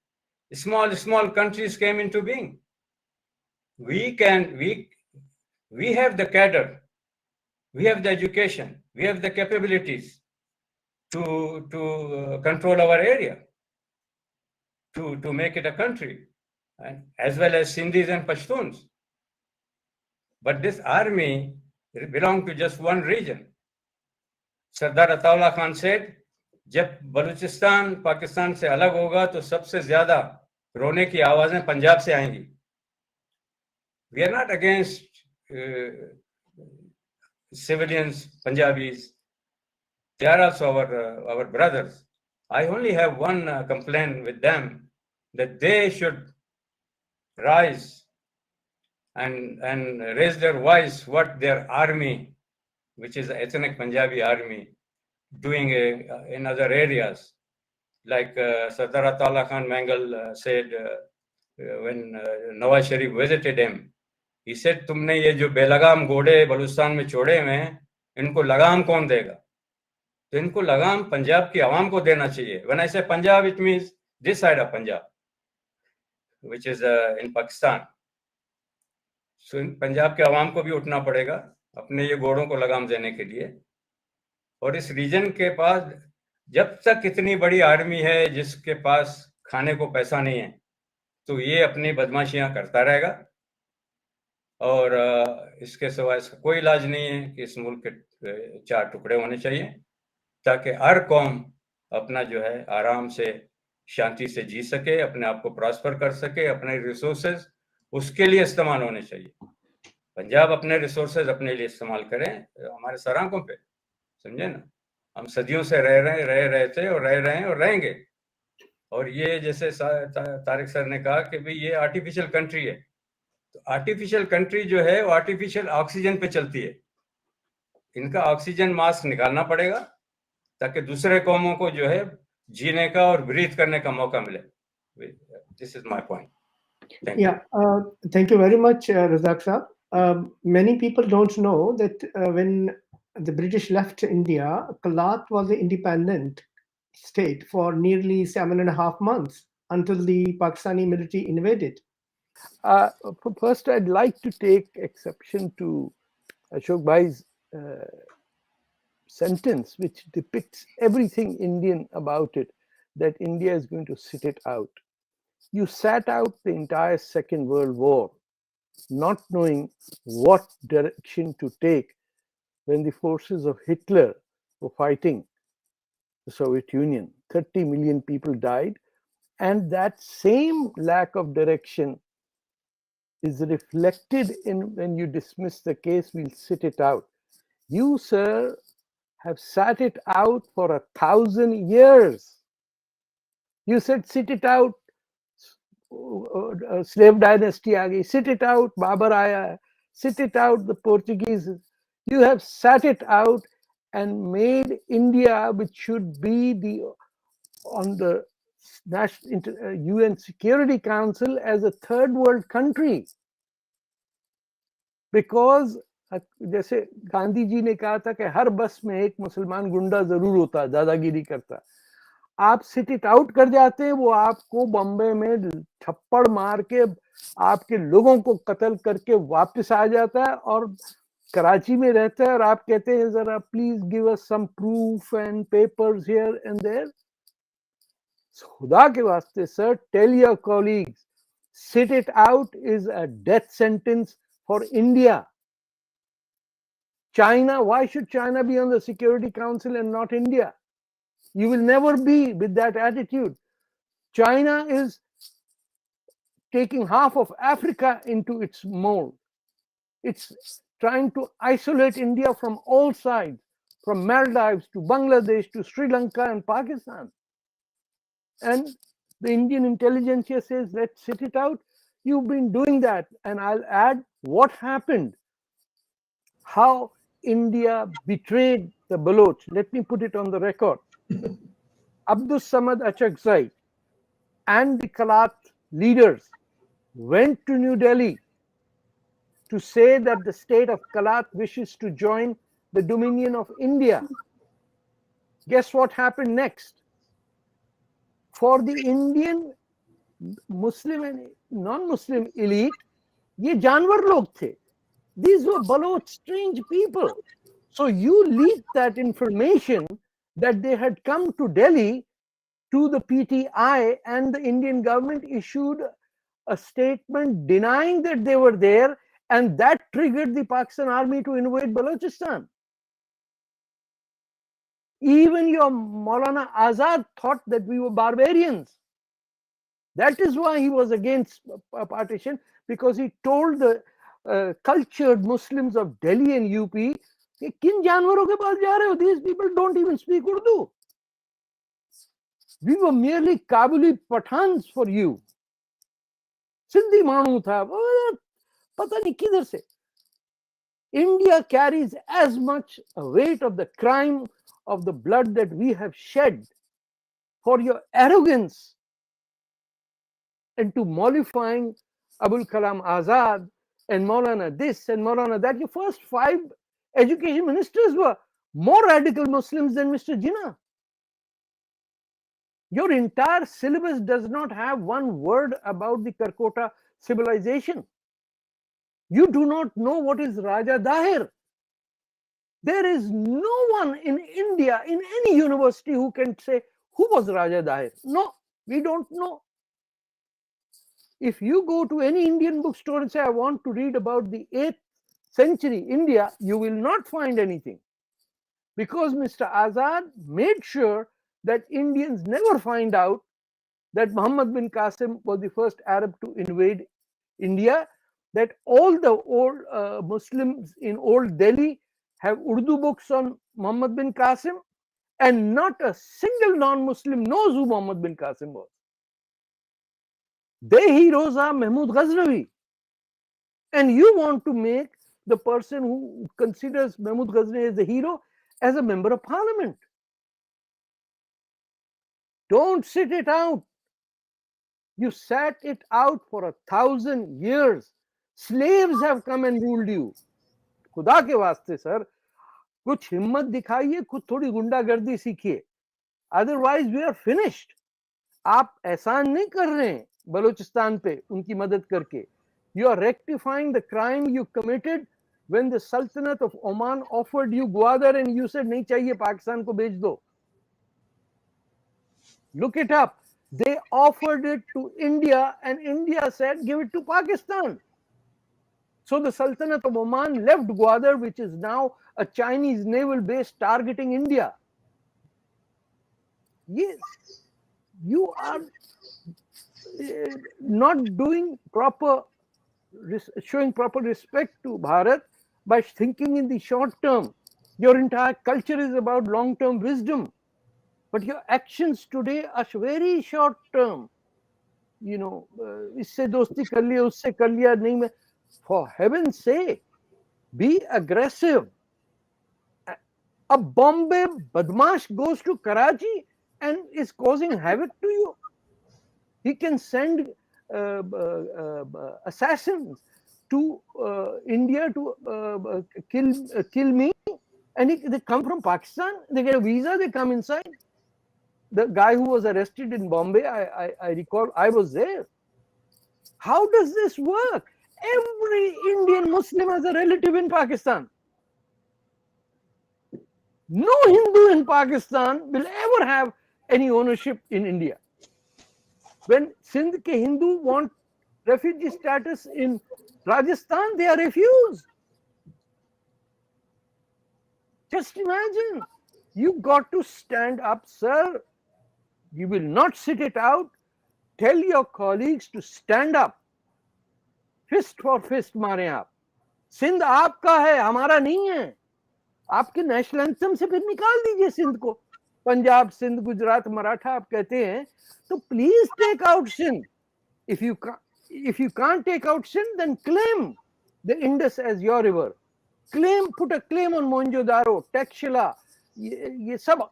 Small countries came into being. We have the cadre, we have the education, we have the capabilities to control our area, to make it a country, and as well as Sindhis and Pashtuns. But this army belonged to just one region. Sardar Ataullah Khan said, जब बलूचिस्तान पाकिस्तान से अलग होगा तो सबसे ज्यादा रोने की आवाजें पंजाब से आएंगी. We are not against civilians, Punjabis. They are also our brothers. I only have one complaint with them, that they should rise and raise their voice what their army, which is the ethnic Punjabi army, doing in other areas. Like Sardar Ataullah Khan Mangal said when Nawaz Sharif visited him, he said, तुमने ये जो बेलगाम घोड़े बलूचिस्तान में छोड़े हुए हैं, इनको लगाम कौन देगा? तो इनको लगाम पंजाब की आवाम को देना चाहिए. When I say Punjab, it means this side of Punjab, which is in Pakistan. So Punjab के आवाम को भी उठना पड़ेगा अपने ये घोड़ों को लगाम देने के लिए. और इस रीजन के पास जब तक इतनी बड़ी आर्मी है जिसके पास खाने को पैसा नहीं है, तो ये अपनी बदमाशियां करता रहेगा. और इसके सिवा इसका कोई इलाज नहीं है कि इस मुल्क के 4 टुकड़े होने चाहिए, ताकि हर कौम अपना जो है आराम से शांति से जी सके, अपने आप को प्रॉस्पर कर सके, अपने रिसोर्सेज उसके लिए इस्तेमाल होने चाहिए. पंजाब अपने रिसोर्सेज अपने लिए इस्तेमाल करें, हमारे सरांकों पे, समझे ना. हम सदियों से रह रहे थे और रह रहे हैं और रहेंगे. और ये जैसे तारिक सर ने कहा कि भाई ये आर्टिफिशियल कंट्री है, तो आर्टिफिशियल कंट्री जो है वो आर्टिफिशियल ऑक्सीजन पे चलती है. इनका ऑक्सीजन मास्क निकालना पड़ेगा ताकि दूसरे कौमों को जो है जीने का और ब्रीथ करने का मौका मिले. This is my point. Thank you very much, Razak Saab. Many people don't know that when the British left India, Kalat was an independent state for nearly 7.5 months until the Pakistani military invaded. First, I'd like to take exception to Ashok Bhai's sentence, which depicts everything Indian about it, that India is going to sit it out. You sat out the entire Second World War, not knowing what direction to take when the forces of Hitler were fighting the Soviet Union. 30 million people died, and that same lack of direction is reflected in when you dismiss the case, we'll sit it out. You, sir, have sat it out for 1,000 years. You said, sit it out, slave dynasty aa gayi, sit it out, Babar aaya, sit it out, the Portuguese. You have sat it out and made India, which should be on the UN Security Council, as a third world country. Because जैसे गांधी जी ने कहा था कि हर बस में एक मुसलमान गुंडा जरूर होता, दादागिरी करता. आप सिट इट आउट कर जाते हैं, वो आपको बॉम्बे में थप्पड़ मार के आपके लोगों को कत्ल करके वापस आ जाता है और कराची में रहता है, और आप कहते हैं जरा please give us some proof and papers here and there. खुदा के वास्ते sir, tell your colleagues, sit it out is a death sentence for India. China, why should China be on the Security Council and not India? You will never be with that attitude. China is taking half of Africa into its mold. It's trying to isolate India from all sides, from Maldives to Bangladesh to Sri Lanka and Pakistan. And the Indian intelligentsia says, let's sit it out. You've been doing that. And I'll add what happened, how India betrayed the Baloch. Let me put it on the record. Abdus Samad Achakzai and the Kalat leaders went to New Delhi to say that the state of Kalat wishes to join the dominion of India. Guess what happened next? For the Indian Muslim and non-Muslim elite, ye janwar log the. These were Baloch strange people. So you leaked that information that they had come to Delhi to the PTI, and the Indian government issued a statement denying that they were there, and that triggered the Pakistan army to invade Balochistan. Even your Maulana Azad thought that we were barbarians. That is why he was against partition, because he told the cultured Muslims of Delhi and UP, kin janwaron ke paas ja rahe ho? These people don't even speak Urdu. We were merely Kabuli Pathans for you. Sindhi manu tha, pata nahi kidhar se. India carries as much a weight of the crime of the blood that we have shed for your arrogance and to mollifying Abul Kalam Azad and Maulana this and Maulana that. Your first 5 education ministers were more radical Muslims than Mr. Jinnah. Your entire syllabus does not have one word about the Karkota civilization. You do not know what is Raja Dahir. There is no one in India, in any university, who can say who was Raja Dahir. No, we don't know. If you go to any Indian bookstore and say, I want to read about the 8th century India, you will not find anything. Because Mr. Azad made sure that Indians never find out that Muhammad bin Qasim was the first Arab to invade India, that all the old Muslims in old Delhi have Urdu books on Muhammad bin Qasim, and not a single non-Muslim knows who Muhammad bin Qasim was. Their heroes are Mahmud Ghaznavi. And you want to make the person who considers Mahmud Ghaznavi as the hero as a member of parliament. Don't sit it out. You sat it out for 1,000 years. Slaves have come and ruled you. खुदा के वास्ते sir, कुछ हिम्मत दिखाइए, कुछ थोड़ी गुंडागर्दी सीखिए. Otherwise we are finished. आप एहसान नहीं कर रहे हैं बलूचिस्तान पे उनकी मदद करके. You are rectifying the crime you committed when the Sultanate of Oman offered you Gwadar and you said नहीं चाहिए, पाकिस्तान को बेच दो. Look it up. They offered it to India and India said give it to Pakistan. So the Sultanate of Oman left Gwadar, which is now a Chinese naval base targeting India. Yes, you are not doing proper, showing proper respect to Bharat by thinking in the short term. Your entire culture is about long-term wisdom, but your actions today are very short term. You know, इससे दोस्ती कर लिया, उससे कर लिया, नहीं मैं. For heaven's sake, be aggressive. A Bombay badmash goes to Karachi and is causing havoc to you. He can send assassins to India to kill me, and they come from Pakistan. They get a visa, they come inside. The guy who was arrested in Bombay, I recall, I was there. How does this work? Every Indian Muslim has a relative in Pakistan. No Hindu in Pakistan will ever have any ownership in India. When Sindh ke Hindu want refugee status in Rajasthan, they are refused. Just imagine. You got to stand up, sir. You will not sit it out. Tell your colleagues to stand up. Fist for fist मारें आप. सिंध आपका है, हमारा नहीं है. आपके national anthem से फिर निकाल दीजिए सिंध को. पंजाब, सिंध, गुजरात, मराठा आप कहते हैं, तो please take out Sindh. If you can't take out Sindh, then claim the Indus as your river. put a claim on Mohenjo-daro, Takshila, ये सब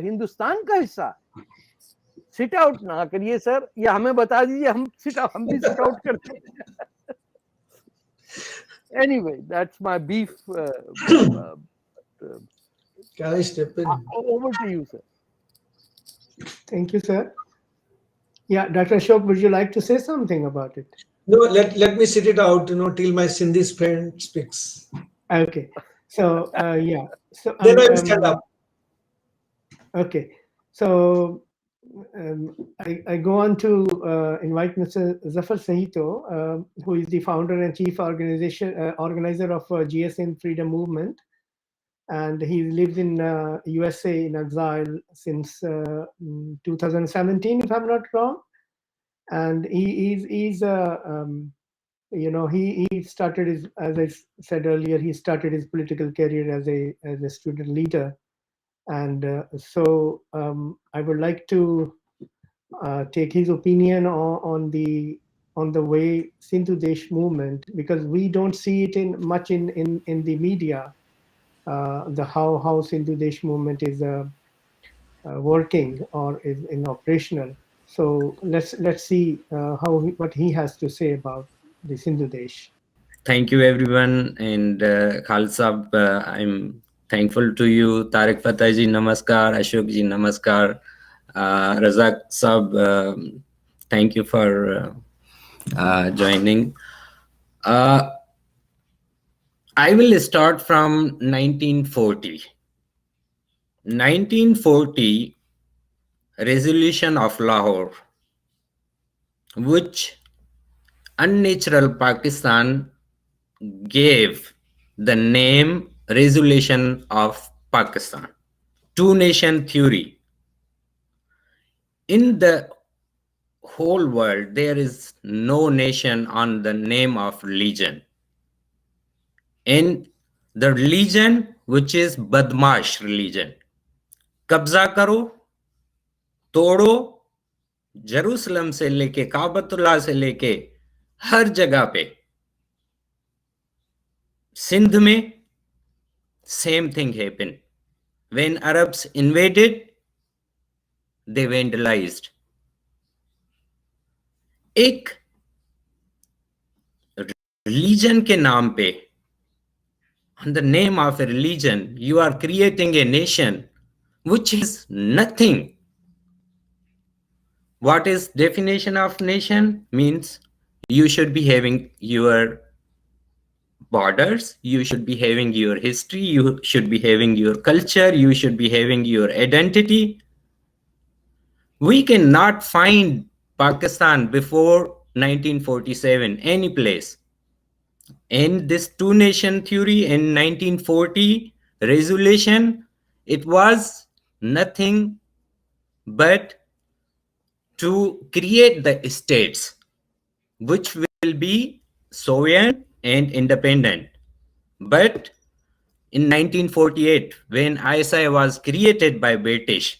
हिंदुस्तान का हिस्सा. Sit out ना करिए सर, या हमें बता दीजिए, हम भी sit out करते हैं. Anyway, that's my beef. Can I step in? Over to you, sir. Thank you, sir. Yeah, Dr. Ashok, would you like to say something about it? No, let me sit it out, till my Sindhi friend speaks. Okay. So, yeah. So Then I will stand up. Okay. So I go on to invite Mr. Zafar Sahito, who is the founder and chief organizer of GSN Freedom Movement. And he lives in USA in exile since 2017, if I'm not wrong. And he started his, as I said earlier, he started his political career as a student leader. And so I would like to take his opinion on the way Sindhu Desh movement, because we don't see it much in the media, how Sindhu Desh movement is working or is operational. So let's see what he has to say about the Sindhu Desh. Thank you, everyone. And Khalsa, I'm thankful to you. Tarek Fatah ji, namaskar. Ashok ji, namaskar. Razak sab, thank you for joining. I will start from 1940. 1940 resolution of Lahore, which unnatural Pakistan gave the name Resolution of Pakistan. Two-nation theory. In the whole world, there is no nation on the name of religion. And the religion, which is Badmash religion. Kabza karo, तोड़ो, Jerusalem से लेके काबतुल्लाह से लेके हर जगह पे. Sindh में same thing happened. When Arabs invaded, they vandalized. एक religion के नाम पे, on the name of a religion, you are creating a nation which is nothing. What is definition of nation? Means you should be having your borders, you should be having your history, you should be having your culture, you should be having your identity. We cannot find Pakistan before 1947 any place. In this two-nation theory in 1940 resolution, it was nothing but to create the states which will be sovereign and independent. But in 1948, when ISI was created by British,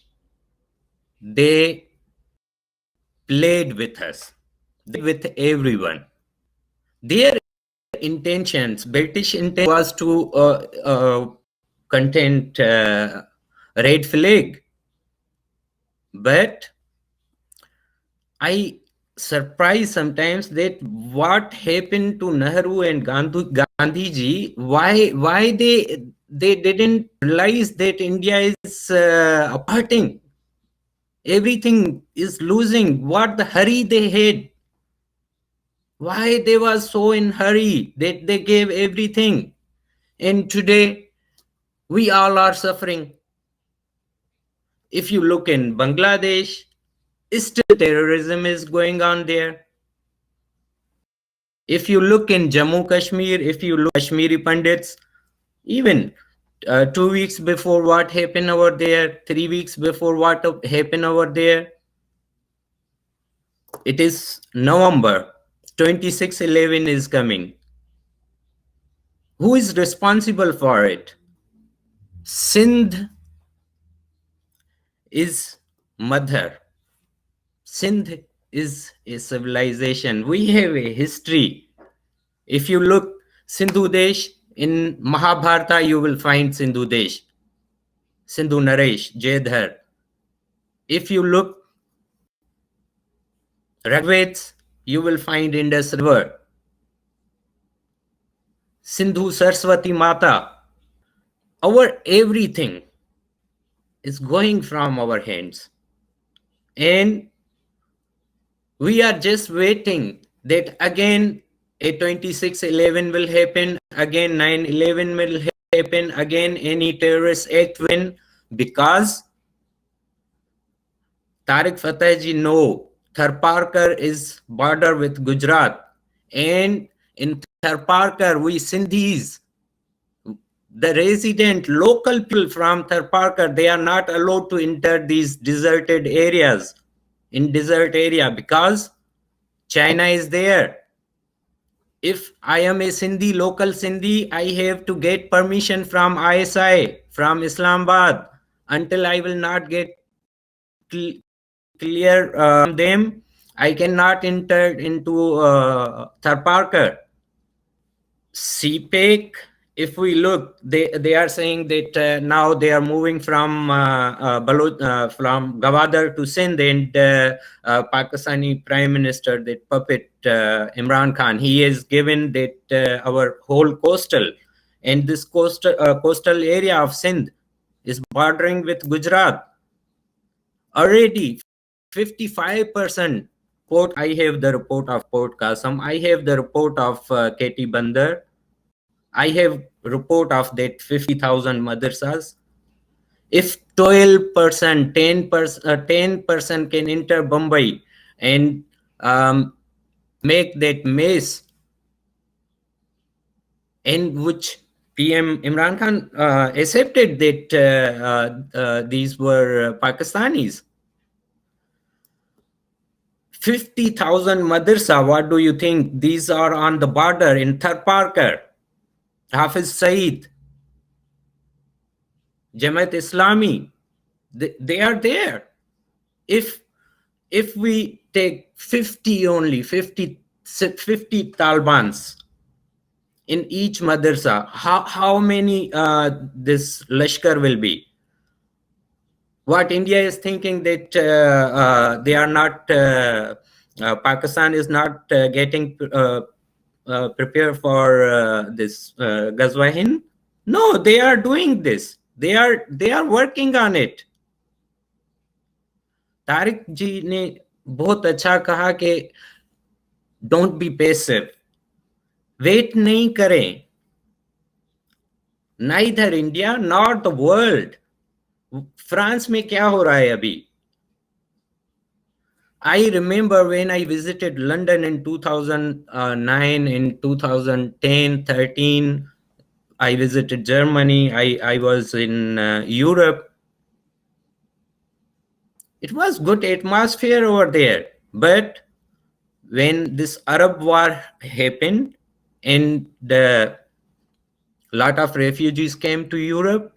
they played with us, with everyone. Their intentions, British intent was to content red flag. But I surprised sometimes that what happened to Nehru and Gandhi ji, why they didn't realize that India is hurting. Everything is losing. What the hurry they had. Why they were so in hurry that they gave everything. And today, we all are suffering. If you look in Bangladesh, still terrorism is going on there. If you look in Jammu Kashmir, if you look at Kashmiri Pandits, even 2 weeks before what happened over there, 3 weeks before what happened over there, it is November, 26/11 is coming. Who is responsible for it? Sindh is mother. Sindh is a civilization. We have a history. If you look, Sindhu Desh In Mahabharata, you will find Sindhu Desh, Sindhu Naresh, Jedhar. If you look Rigveds, you will find Indus River, Sindhu Saraswati Mata. Our everything is going from our hands. And we are just waiting that again a 26/11 will happen, again 9/11 will happen, again any terrorist act will, because Tarek Fatah ji know Tharparkar is border with Gujarat, and in Tharparkar we Sindhis, the resident local people from Tharparkar, they are not allowed to enter these deserted areas, in desert area, because China is there. If I am a Sindhi, local Sindhi, I have to get permission from ISI, from Islamabad. Until I will not get clear from them, I cannot enter into Tharparkar. CPEC, if we look, they are saying that now they are moving from from Gawadar to Sindh, and Pakistani Prime Minister, that puppet Imran Khan, he has given that our whole coastal, and this coastal area of Sindh is bordering with Gujarat. Already 55% port. I have the report of Port Kasam. I have the report of KT Bandar. I have report of that 50,000 madrasas. If 12%, 10% can enter Bombay and make that mess, in which PM Imran Khan accepted that these were Pakistanis. 50,000 madrasa, what do you think? These are on the border in Tharparkar, Hafiz Saeed, Jamaat Islami, they are there. If we take 50 only, 50 Talibans in each madrasa, how many this Lashkar will be? What India is thinking that they are not, Pakistan is not getting prepared for this Ghazwa Hind? No, they are doing this. They are working on it. Tariq जी ने बहुत अच्छा कहा कि don't be passive. Wait नहीं करें. Neither India nor the world. France में क्या हो रहा है अभी? I remember when I visited London in 2009, in 2010, 13, I visited Germany, I was in Europe. It was good atmosphere over there. But when this Arab war happened and the lot of refugees came to Europe,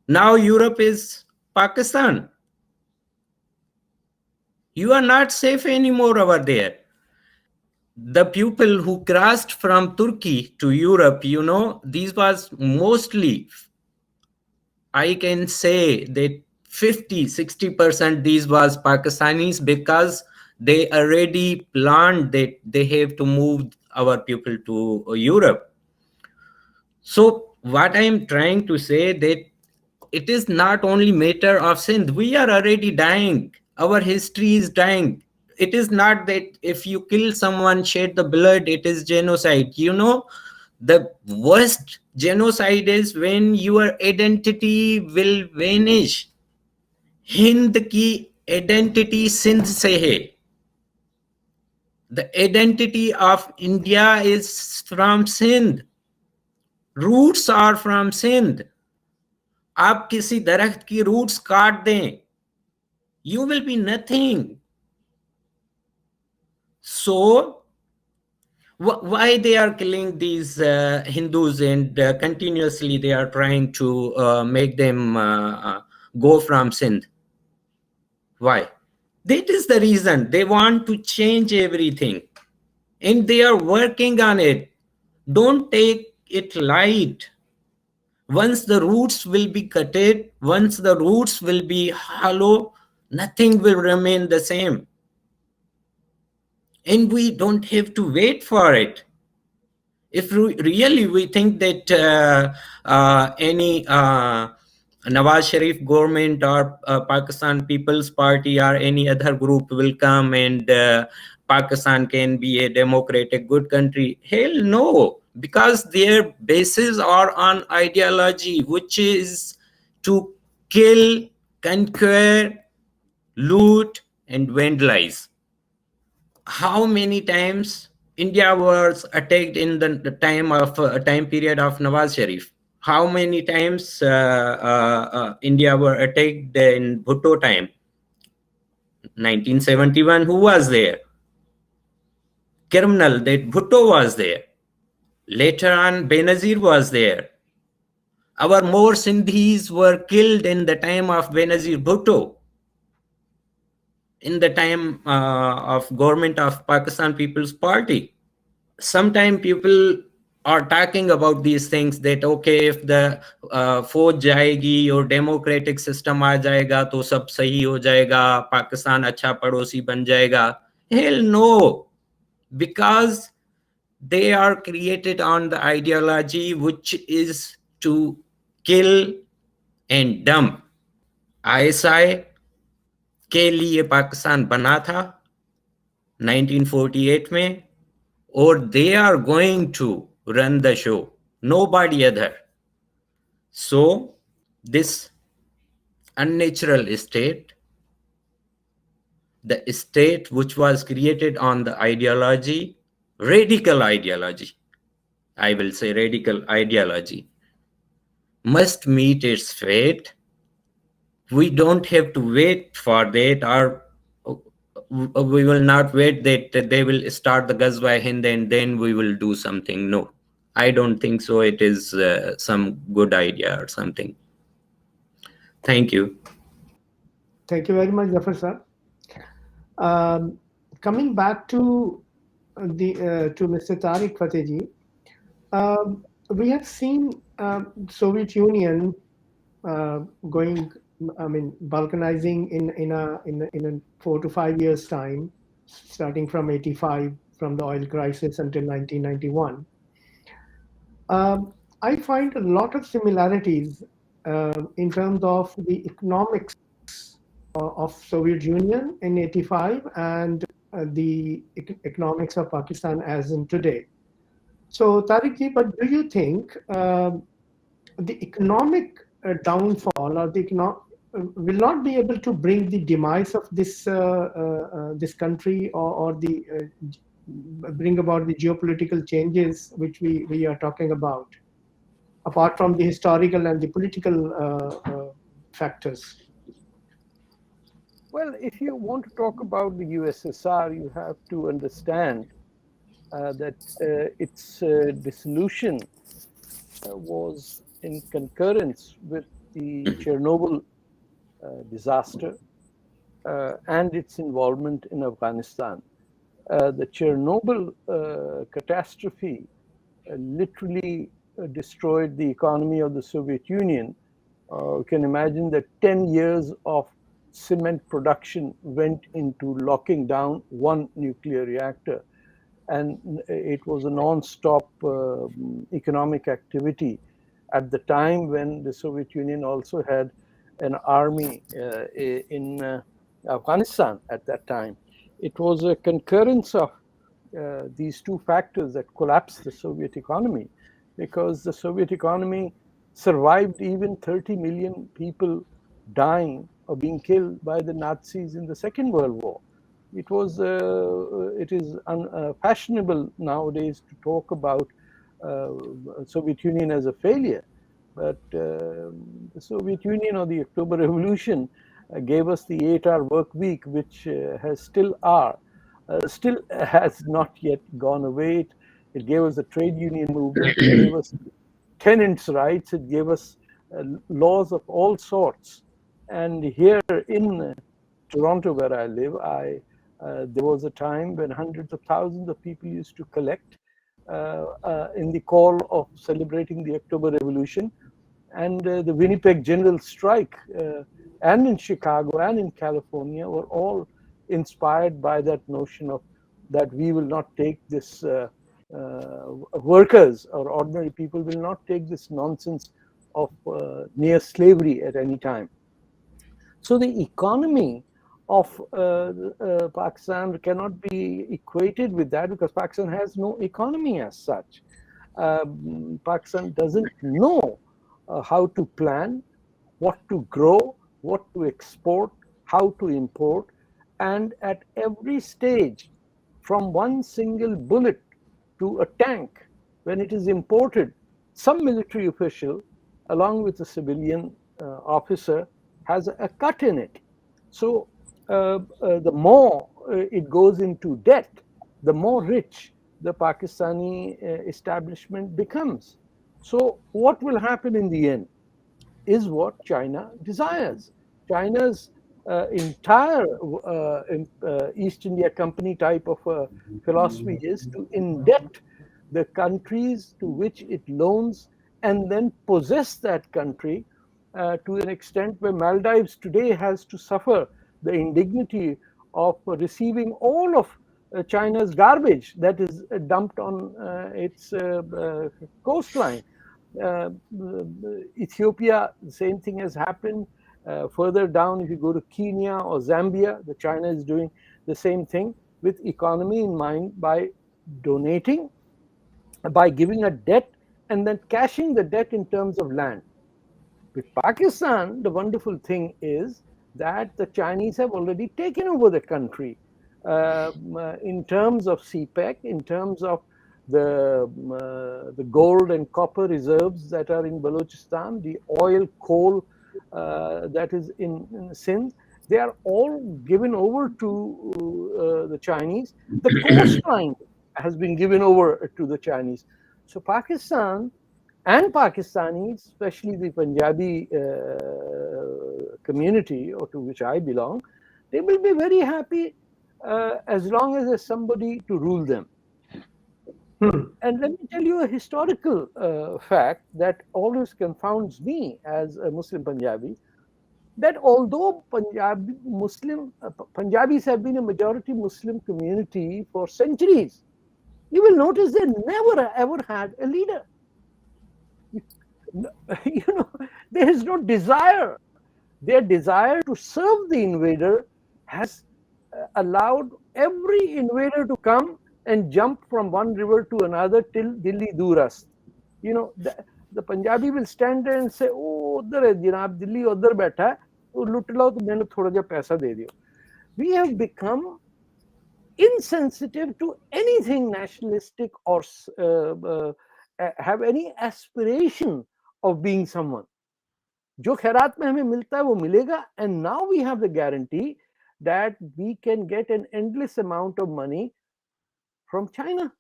now Europe is Pakistan. You are not safe anymore over there. The people who crossed from Turkey to Europe, you know, these was mostly, I can say that 50-60% these was Pakistanis, because they already planned that they have to move our people to Europe. So what I am trying to say that it is not only matter of Sindh. We are already dying. Our history is dying. It is not that if you kill someone, shed the blood, it is genocide. You know, the worst genocide is when your identity will vanish. Hind ki identity Sindh se hai. The identity of India is from Sindh. Roots are from Sindh. आप किसी दरख्त की roots काट दें, you will be nothing. So why they are killing these Hindus, and continuously they are trying to make them go from Sindh? Why? That is the reason. They want to change everything, and they are working on it. Don't take it light. Once the roots will be cutted, once the roots will be hollow, nothing will remain the same. And we don't have to wait for it. If really we think that any Nawaz Sharif government or Pakistan People's Party or any other group will come and Pakistan can be a democratic good country, hell no, because their bases are on ideology, which is to kill, conquer, loot, and vandalize. How many times India was attacked in the time of time period of Nawaz Sharif? How many times India were attacked in Bhutto time? 1971, who was there? Criminal, that Bhutto was there. Later on, Benazir was there. Our more Sindhis were killed in the time of Benazir Bhutto, in the time of government of Pakistan People's Party. Sometimes people are talking about these things that okay, if the फौज जाएगी और democratic system आ जाएगा तो सब सही हो जाएगा, पाकिस्तान अच्छा पड़ोसी बन जाएगा. Hell no, because they are created on the ideology which is to kill and dump. ISI के लिए पाकिस्तान बना था 1948 में, or they are going to run the show, nobody other. So this unnatural state, the state which was created on the ideology, radical ideology, I will say radical ideology, must meet its fate. We don't have to wait for that, or we will not wait that they will start the Ghazwa Hind and then we will do something. No, I don't think so. It is some good idea or something. Thank you. Thank you very much, Zafar sir. Coming back to Mr. Tarek Fatah, we have seen Soviet Union going, balkanizing in a 4 to 5 years time, starting from 85, from the oil crisis until 1991. I find a lot of similarities in terms of the economics of Soviet Union in 85 and the economics of Pakistan as in today. So Tariq ji, but do you think the economic downfall or will not be able to bring the demise of this this country or the bring about the geopolitical changes which we are talking about, apart from the historical and the political factors? Well, if you want to talk about the USSR, you have to understand that its dissolution was in concurrence with the Chernobyl disaster and its involvement in Afghanistan. The Chernobyl catastrophe literally destroyed the economy of the Soviet Union. You can imagine that 10 years of cement production went into locking down one nuclear reactor, and it was a non-stop economic activity at the time when the Soviet Union also had an army in Afghanistan at that time. It was a concurrence of these two factors that collapsed the Soviet economy, because the Soviet economy survived even 30 million people dying or being killed by the Nazis in the Second World War. It was, it is fashionable nowadays to talk about Soviet Union as a failure, but the Soviet Union or the October Revolution gave us the 8-hour work week, which still has not yet gone away. It gave us the trade union movement, it gave us tenants' rights, it gave us laws of all sorts. And here in Toronto, where I live, there was a time when hundreds of thousands of people used to collect in the call of celebrating the October Revolution, and the Winnipeg General Strike, and in Chicago and in California were all inspired by that notion of that we will not take this, workers or ordinary people will not take this nonsense of near slavery at any time. So the economy of Pakistan cannot be equated with that, because Pakistan has no economy as such. Pakistan doesn't know how to plan, what to grow, what to export, how to import, and at every stage, from one single bullet to a tank, when it is imported, some military official, along with a civilian officer, has a cut in it. So the more it goes into debt, the more rich the Pakistani establishment becomes. So what will happen in the end is what China desires. China's entire East India Company type of philosophy is to indebt the countries to which it loans and then possess that country to an extent where Maldives today has to suffer the indignity of receiving all of China's garbage that is dumped on its coastline. Ethiopia, the same thing has happened. Further down, if you go to Kenya or Zambia, the China is doing the same thing with economy in mind by donating, by giving a debt and then cashing the debt in terms of land. With Pakistan, the wonderful thing is that the Chinese have already taken over the country in terms of CPEC, in terms of the gold and copper reserves that are in Balochistan, the oil, coal that is in Sindh. They are all given over to the Chinese. The coastline has been given over to the Chinese. So Pakistan and Pakistanis, especially the Punjabi community, or to which I belong, they will be very happy as long as there's somebody to rule them. And let me tell you a historical fact that always confounds me as a Muslim Punjabi, that although Punjabis have been a majority Muslim community for centuries, you will notice they never ever had a leader. You know, there is no desire. Their desire to serve the invader has allowed every invader to come and jump from one river to another till Delhi Durast. You know, the Punjabi will stand there and say, "Oh, udhar hai janab, Delhi udhar baitha hai, to lut lao to maine thoda ja paisa de diyo." We have become insensitive to anything nationalistic or have any aspiration of being someone. जो खैरात में हमें मिलता है वो मिलेगा, and now we have the guarantee that we can get an endless amount of money from China.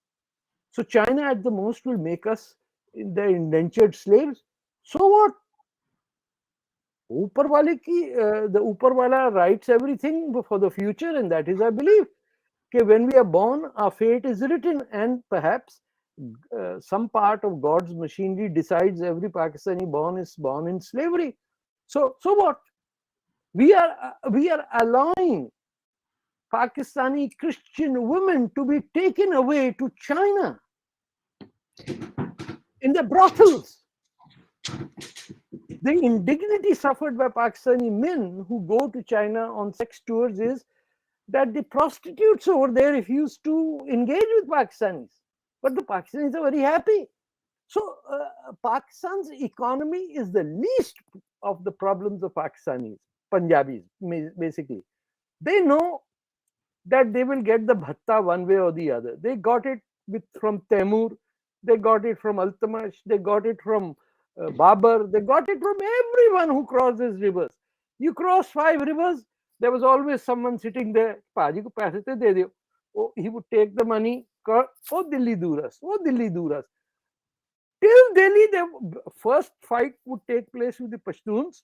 So China at the most will make us the indentured slaves. So what? ऊपर वाले की the ऊपर वाला writes everything for the future, and that is, I believe, that when we are born, our fate is written, and perhaps some part of God's machinery decides every Pakistani born is born in slavery. So what? We are allowing Pakistani Christian women to be taken away to China in the brothels. The indignity suffered by Pakistani men who go to China on sex tours is that the prostitutes over there refuse to engage with Pakistanis. But the Pakistanis are very happy. So Pakistan's economy is the least of the problems of Pakistanis, Punjabis, basically. They know that they will get the bhatta one way or the other. They got it from Temur, they got it from Altamash, they got it from Babar, they got it from everyone who crosses rivers. You cross 5 rivers, there was always someone sitting there. Paji ko paise te de diyo. Oh, he would take the money. Oh, Delhi Duras. Oh, Delhi Duras. Till Delhi, the first fight would take place with the Pashtuns,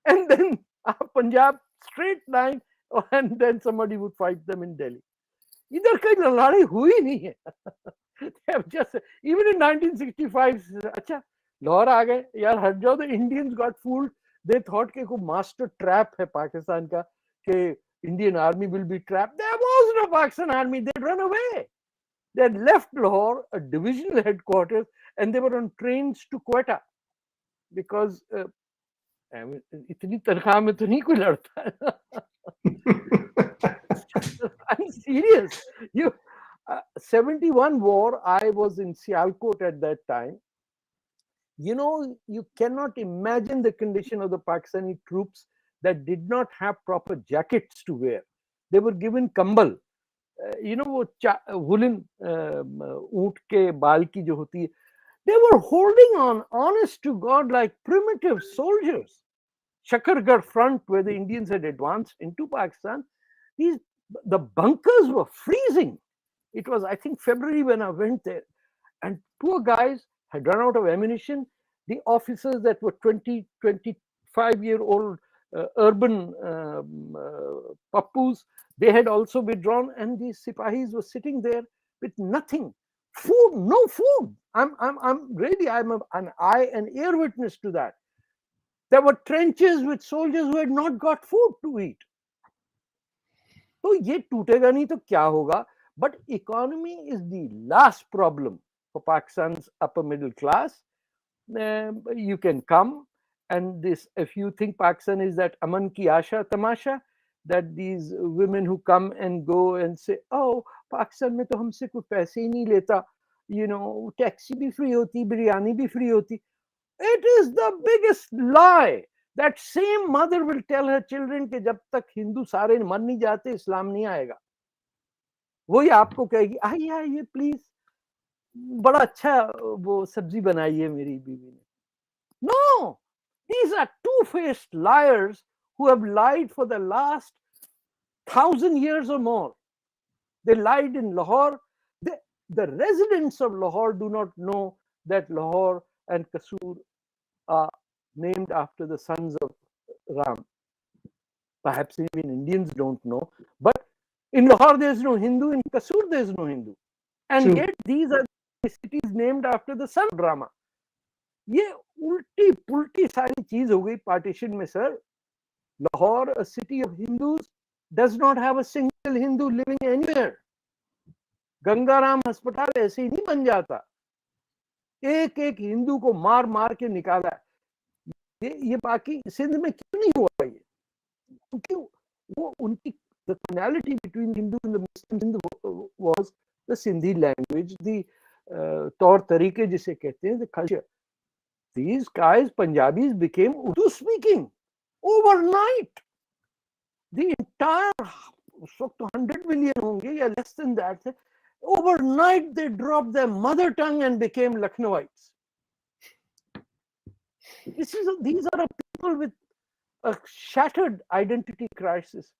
and then Punjab, straight line, and then somebody would fight them in Delhi. इधर कहीं लड़ाई हुई नहीं है. They have just, even in 1965, अच्छा लाहौर आ गए यार, हट जाओ. The Indians got fooled. They thought कि कोई master trap है पाकिस्तान का, कि Indian army will be trapped. There was no Pakistan army. They'd run away. They had left Lahore, a divisional headquarters, and they were on trains to Quetta because इतनी तनख्वाह में तो नहीं कोई लड़ता है. I'm serious. 71 war, I was in Sialkot at that time. You know, you cannot imagine the condition of the Pakistani troops that did not have proper jackets to wear. They were given kambal. You know, वो woolen ऊंट के बाल की जो होती है. They were holding on, honest to God, like primitive soldiers. Shakargarh front, where the Indians had advanced into Pakistan, the bunkers were freezing. It was, I think, February when I went there, and poor guys had run out of ammunition. The officers that were 20, 25-year-old urban pappus, they had also withdrawn, and these sipahis were sitting there with nothing, food, no food. I'm an eye and ear witness to that. There were trenches with soldiers who had not got food to eat. तो ये टूटेगा नहीं तो क्या होगा? But economy is the last problem for Pakistan's upper middle class. You can come, and this, if you think Pakistan is that aman ki asha tamasha, that these women who come and go and say, oh, Pakistan mein to humse koi paise hi nahi leta, you know, taxi bhi free hoti, biryani bhi free hoti. It is the biggest lie. That same mother will tell her children कि जब तक हिंदू सारे मर नहीं जाते इस्लाम नहीं आएगा. वही आपको कहेगी आइए आइए प्लीज, बड़ा अच्छा वो सब्जी बनाई है मेरी बीवी ने. No, these are two-faced liars who have lied for the last 1,000 years or more. They lied in Lahore. The residents of Lahore do not know that Lahore and Kasur are named after the sons of Ram. Perhaps even Indians don't know. But in Lahore, there is no Hindu. In Kasur, there is no Hindu. And yet, these are the cities named after the son of Rama. ये उल्टी पुल्टी सारी चीज हो गई partition में, sir. Lahore, a city of Hindus, does not have a single Hindu living anywhere. Gangaram अस्पताल ऐसे ही नहीं बन जाता. एक एक हिंदू को मार मार के निकाला. ये बाकी सिंध में क्यों नहीं हुआ ये? क्योंकि वो उनकी the commonality between Hindu and the Muslims was the Sindhi language, the तौर तरीके जिसे कहते हैं, the culture. These guys, Punjabis, became Urdu-Speaking overnight. The entire 100 million होंगे या less than that. Overnight, they dropped their mother tongue and became Lucknowites. These are people with a shattered identity crisis.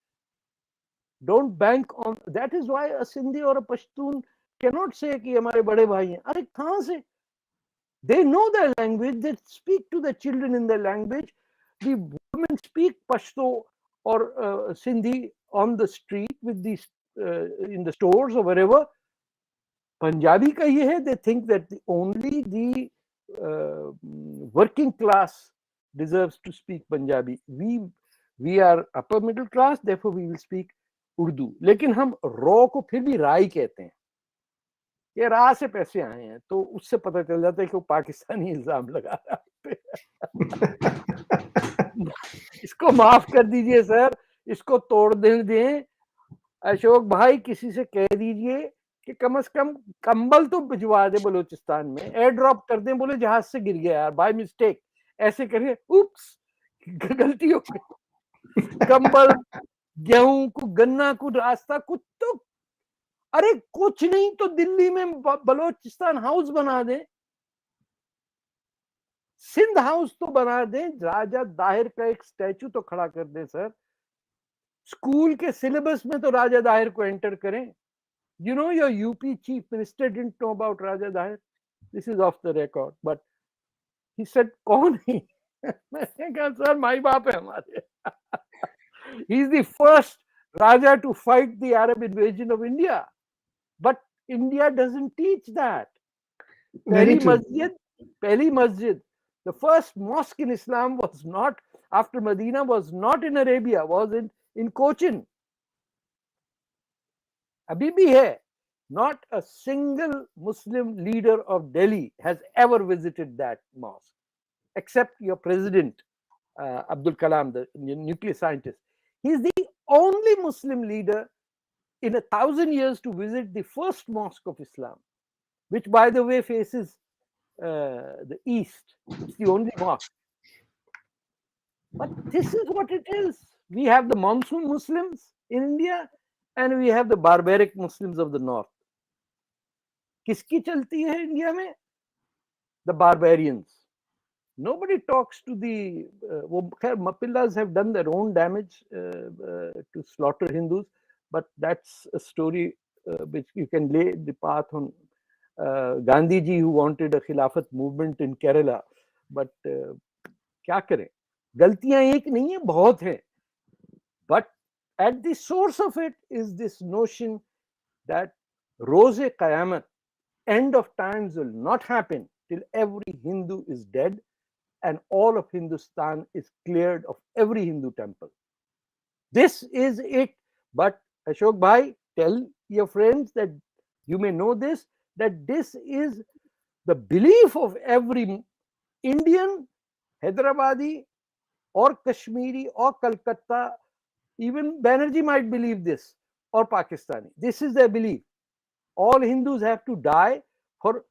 Don't bank on. That is why a Sindhi or a Pashtun cannot say कि हमारे बड़े भाई हैं. अरे कहाँ से? They know their language. They speak to the children in their language. The women speak Pashto or Sindhi on the street with these in the stores or wherever. Punjabi का ये है. They think that only the working class deserves to speak Punjabi. We are upper middle class, therefore we will speak Urdu. लेकिन हम raw को फिर भी राई कहते हैं. ये रा से पैसे आए हैं, तो उससे पता चल जाता है कि वो पाकिस्तानी इल्जाम लगा रहा है. इसको माफ कर दीजिए सर, इसको तोड़ दें. अशोक भाई, किसी से कह दीजिए कि कम से कम कंबल तो भिजवा दे बलोचिस्तान में. एयर ड्रॉप कर दें, बोले जहाज से गिर गया यार बाय मिस्टेक. ऐसे करिए, उप्स गलती हो गई. कंबल, गेहूं को, गन्ना को, रास्ता कुछ तो, अरे कुछ नहीं तो दिल्ली में बलोचिस्तान हाउस बना दें, सिंध हाउस तो बना दें, राजा दाहिर का एक स्टैचू तो खड़ा कर दें सर. स्कूल के सिलेबस में तो राजा दाहिर को एंटर करें. You know, your UP chief minister didn't know about Raja Dahir. This is off the record, but he said, कौन है? मैंने कहा सर माई बाप है हमारे. He is the first Raja to fight the Arab invasion of India. But India doesn't teach that. Very true. Pehli masjid, the first mosque in Islam was not, after Medina, was not in Arabia, was in Cochin. Abhi bhi hai. Not a single Muslim leader of Delhi has ever visited that mosque, except your president, Abdul Kalam, the nuclear scientist. He's the only Muslim leader in 1,000 years to visit the first mosque of Islam, which, by the way, faces the east. It's the only mosque. But this is what it is. We have the monsoon Muslims in India, and we have the barbaric Muslims of the north. Kiski chalti hai India mein? The barbarians. Nobody talks to the Mapillas have done their own damage to slaughter Hindus, but that's a story which you can lay the path on. Gandhi ji, who wanted a Khilafat movement in Kerala, but क्या करें? गलतियां एक नहीं है, बहुत है. But at the source of it is this notion that Roz-e-Qayamat, end of times, will not happen till every Hindu is dead and all of Hindustan is cleared of every Hindu temple. This is it. But Ashok Bhai, tell your friends that you may know this, that this is the belief of every Indian, Hyderabadi, or Kashmiri, or Calcutta. Even Banerjee might believe this, or Pakistani. This is their belief. All Hindus have to die for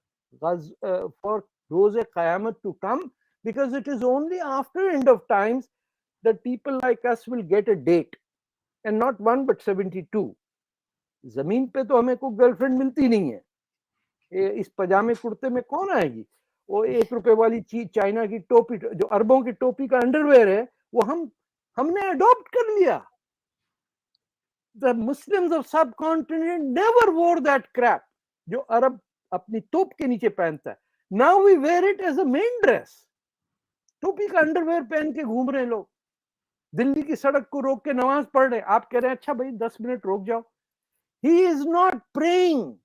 Roz-e-Qayamat to come, because it is only after end of times that people like us will get a date, and not one but 72. जमीन पे तो हमें कोई girlfriend मिलती नहीं है. इस पजामे कुर्ते में कौन आएगी? वो ₹1 वाली चीज, चाइना की टोपी, जो अरबों की टोपी का अंडरवेयर है, वो हमने अडॉप्ट कर लिया. The Muslims of subcontinent never wore that crap जो अरब अपनी तोप के नीचे पहनता है. Now we wear it as a main dress. टोपी का अंडरवेयर पहन के घूम रहे हैं लोग. दिल्ली की सड़क को रोक के नमाज पढ़ रहे. आप कह रहे हैं अच्छा भाई 10 मिनट रोक जाओ. He is not praying.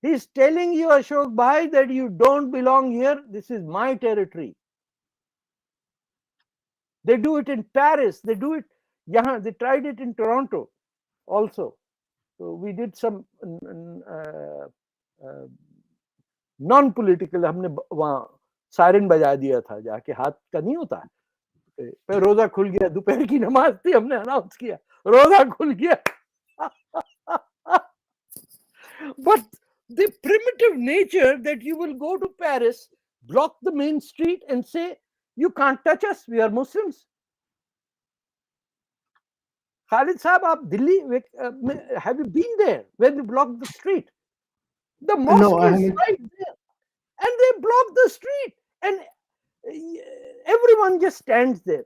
He is telling you, Ashok Bhai, that you don't belong here. This is my territory. They do it in Paris. They do it. They tried it in Toronto also. So we did some non-political. हमने वहाँ siren बजा दिया था, जाके हाथ का नहीं होता. पे रोजा खुल गया, दोपहर की नमाज थी, हमने अनाउंस किया रोजा खुल गया. But the primitive nature that you will go to Paris, block the main street and say, you can't touch us, we are Muslims. Khalid Saab, aap Delhi, have you been there when they blocked the street? The mosque is right there. And they block the street. And everyone just stands there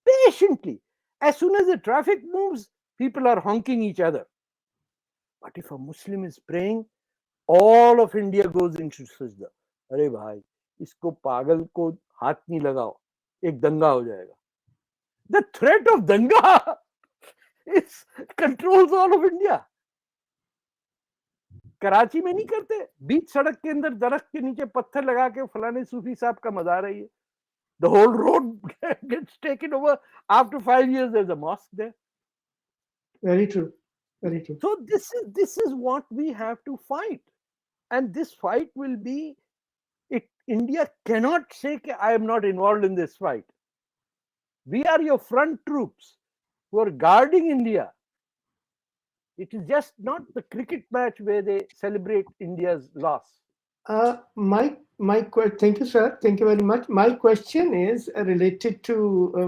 patiently. As soon as the traffic moves, people are honking each other. But if a Muslim is praying, all of India goes into sajda. अरे भाई, इसको पागल को हाथ नहीं लगाओ, एक दंगा हो जाएगा. The threat of danga controls all of India. Karachi में नहीं करते, बीच सड़क के अंदर दरख्त के नीचे पत्थर लगा के फलाने सूफी साहब का मजार है ये. The whole road gets taken over. After 5 years, there's a mosque there. Very true. Very true. So this is what we have to fight, and this fight will be. India cannot say I am not involved in this fight. We are your front troops who are guarding India. It is just not the cricket match where they celebrate India's loss. Thank you, sir. Thank you very much. My question is related to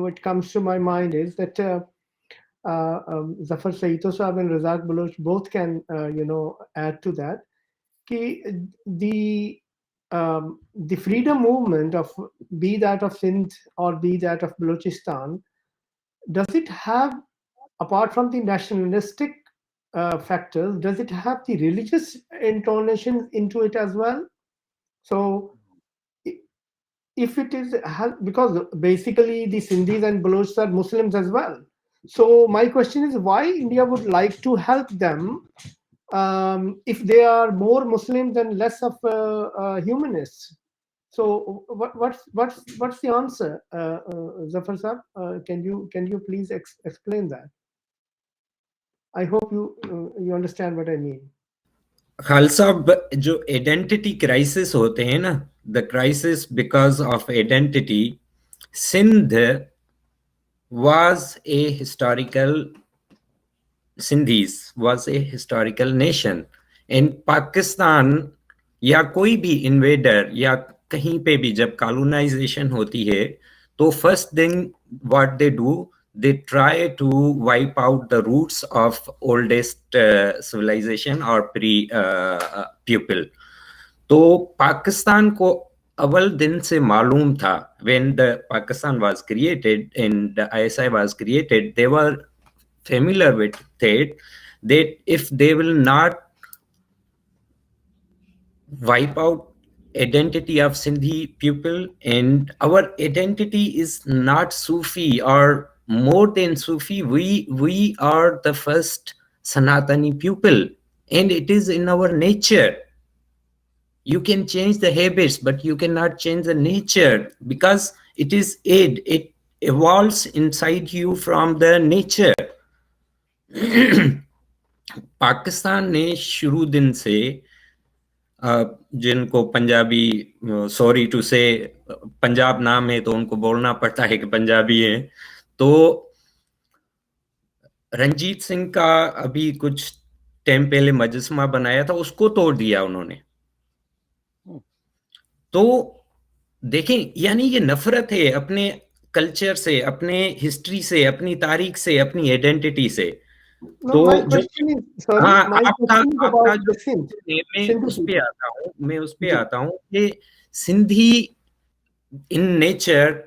what comes to my mind is that Zafar Sahito Sahab and Razak Baloch both can, add to that. The freedom movement of, be that of Sindh or be that of Balochistan, does it have, apart from the nationalistic factors, does it have the religious intonation into it as well? So if it is, because basically the Sindhis and Balochs are Muslims as well. So my question is why India would like to help them if they are more Muslims and less of humanists. So what's the answer, Zafar Sahib? Can you please explain that? I hope you understand what I mean. Khalsa जो identity crisis होते हैं ना, the crisis because of identity, Sindh was a historical, Sindhis was a historical nation. In Pakistan या कोई भी invader या कहीं पे भी जब कॉलोनाइजेशन होती है तो first thing what they do, they try to wipe out the roots of oldest civilization or pre-people. तो पाकिस्तान को अव्वल दिन से मालूम था, when the Pakistan was created and the ISI was created, they were familiar with it, that if they will not wipe out identity of Sindhi people, and our identity is not Sufi or more than Sufi, we are the first Sanatani people, and it is in our nature. You can change the habits, but you cannot change the nature, because it is it evolves inside you from the nature. Pakistan ने शुरू दिन से जिनको Punjabi, sorry to से, पंजाब नाम है तो उनको बोलना पड़ता है कि पंजाबी है, तो रंजीत सिंह का अभी कुछ टाइम पहले मजस्मा बनाया था, उसको तोड़ दिया उन्होंने। तो देखें, यानी ये नफरत है अपने कल्चर से, अपने हिस्ट्री से, अपनी तारीख से, अपनी आइडेंटिटी से। No, तो my question is, sorry, my question is about the Sindh. मैं उस पे आता हूँ कि Sindhi in nature,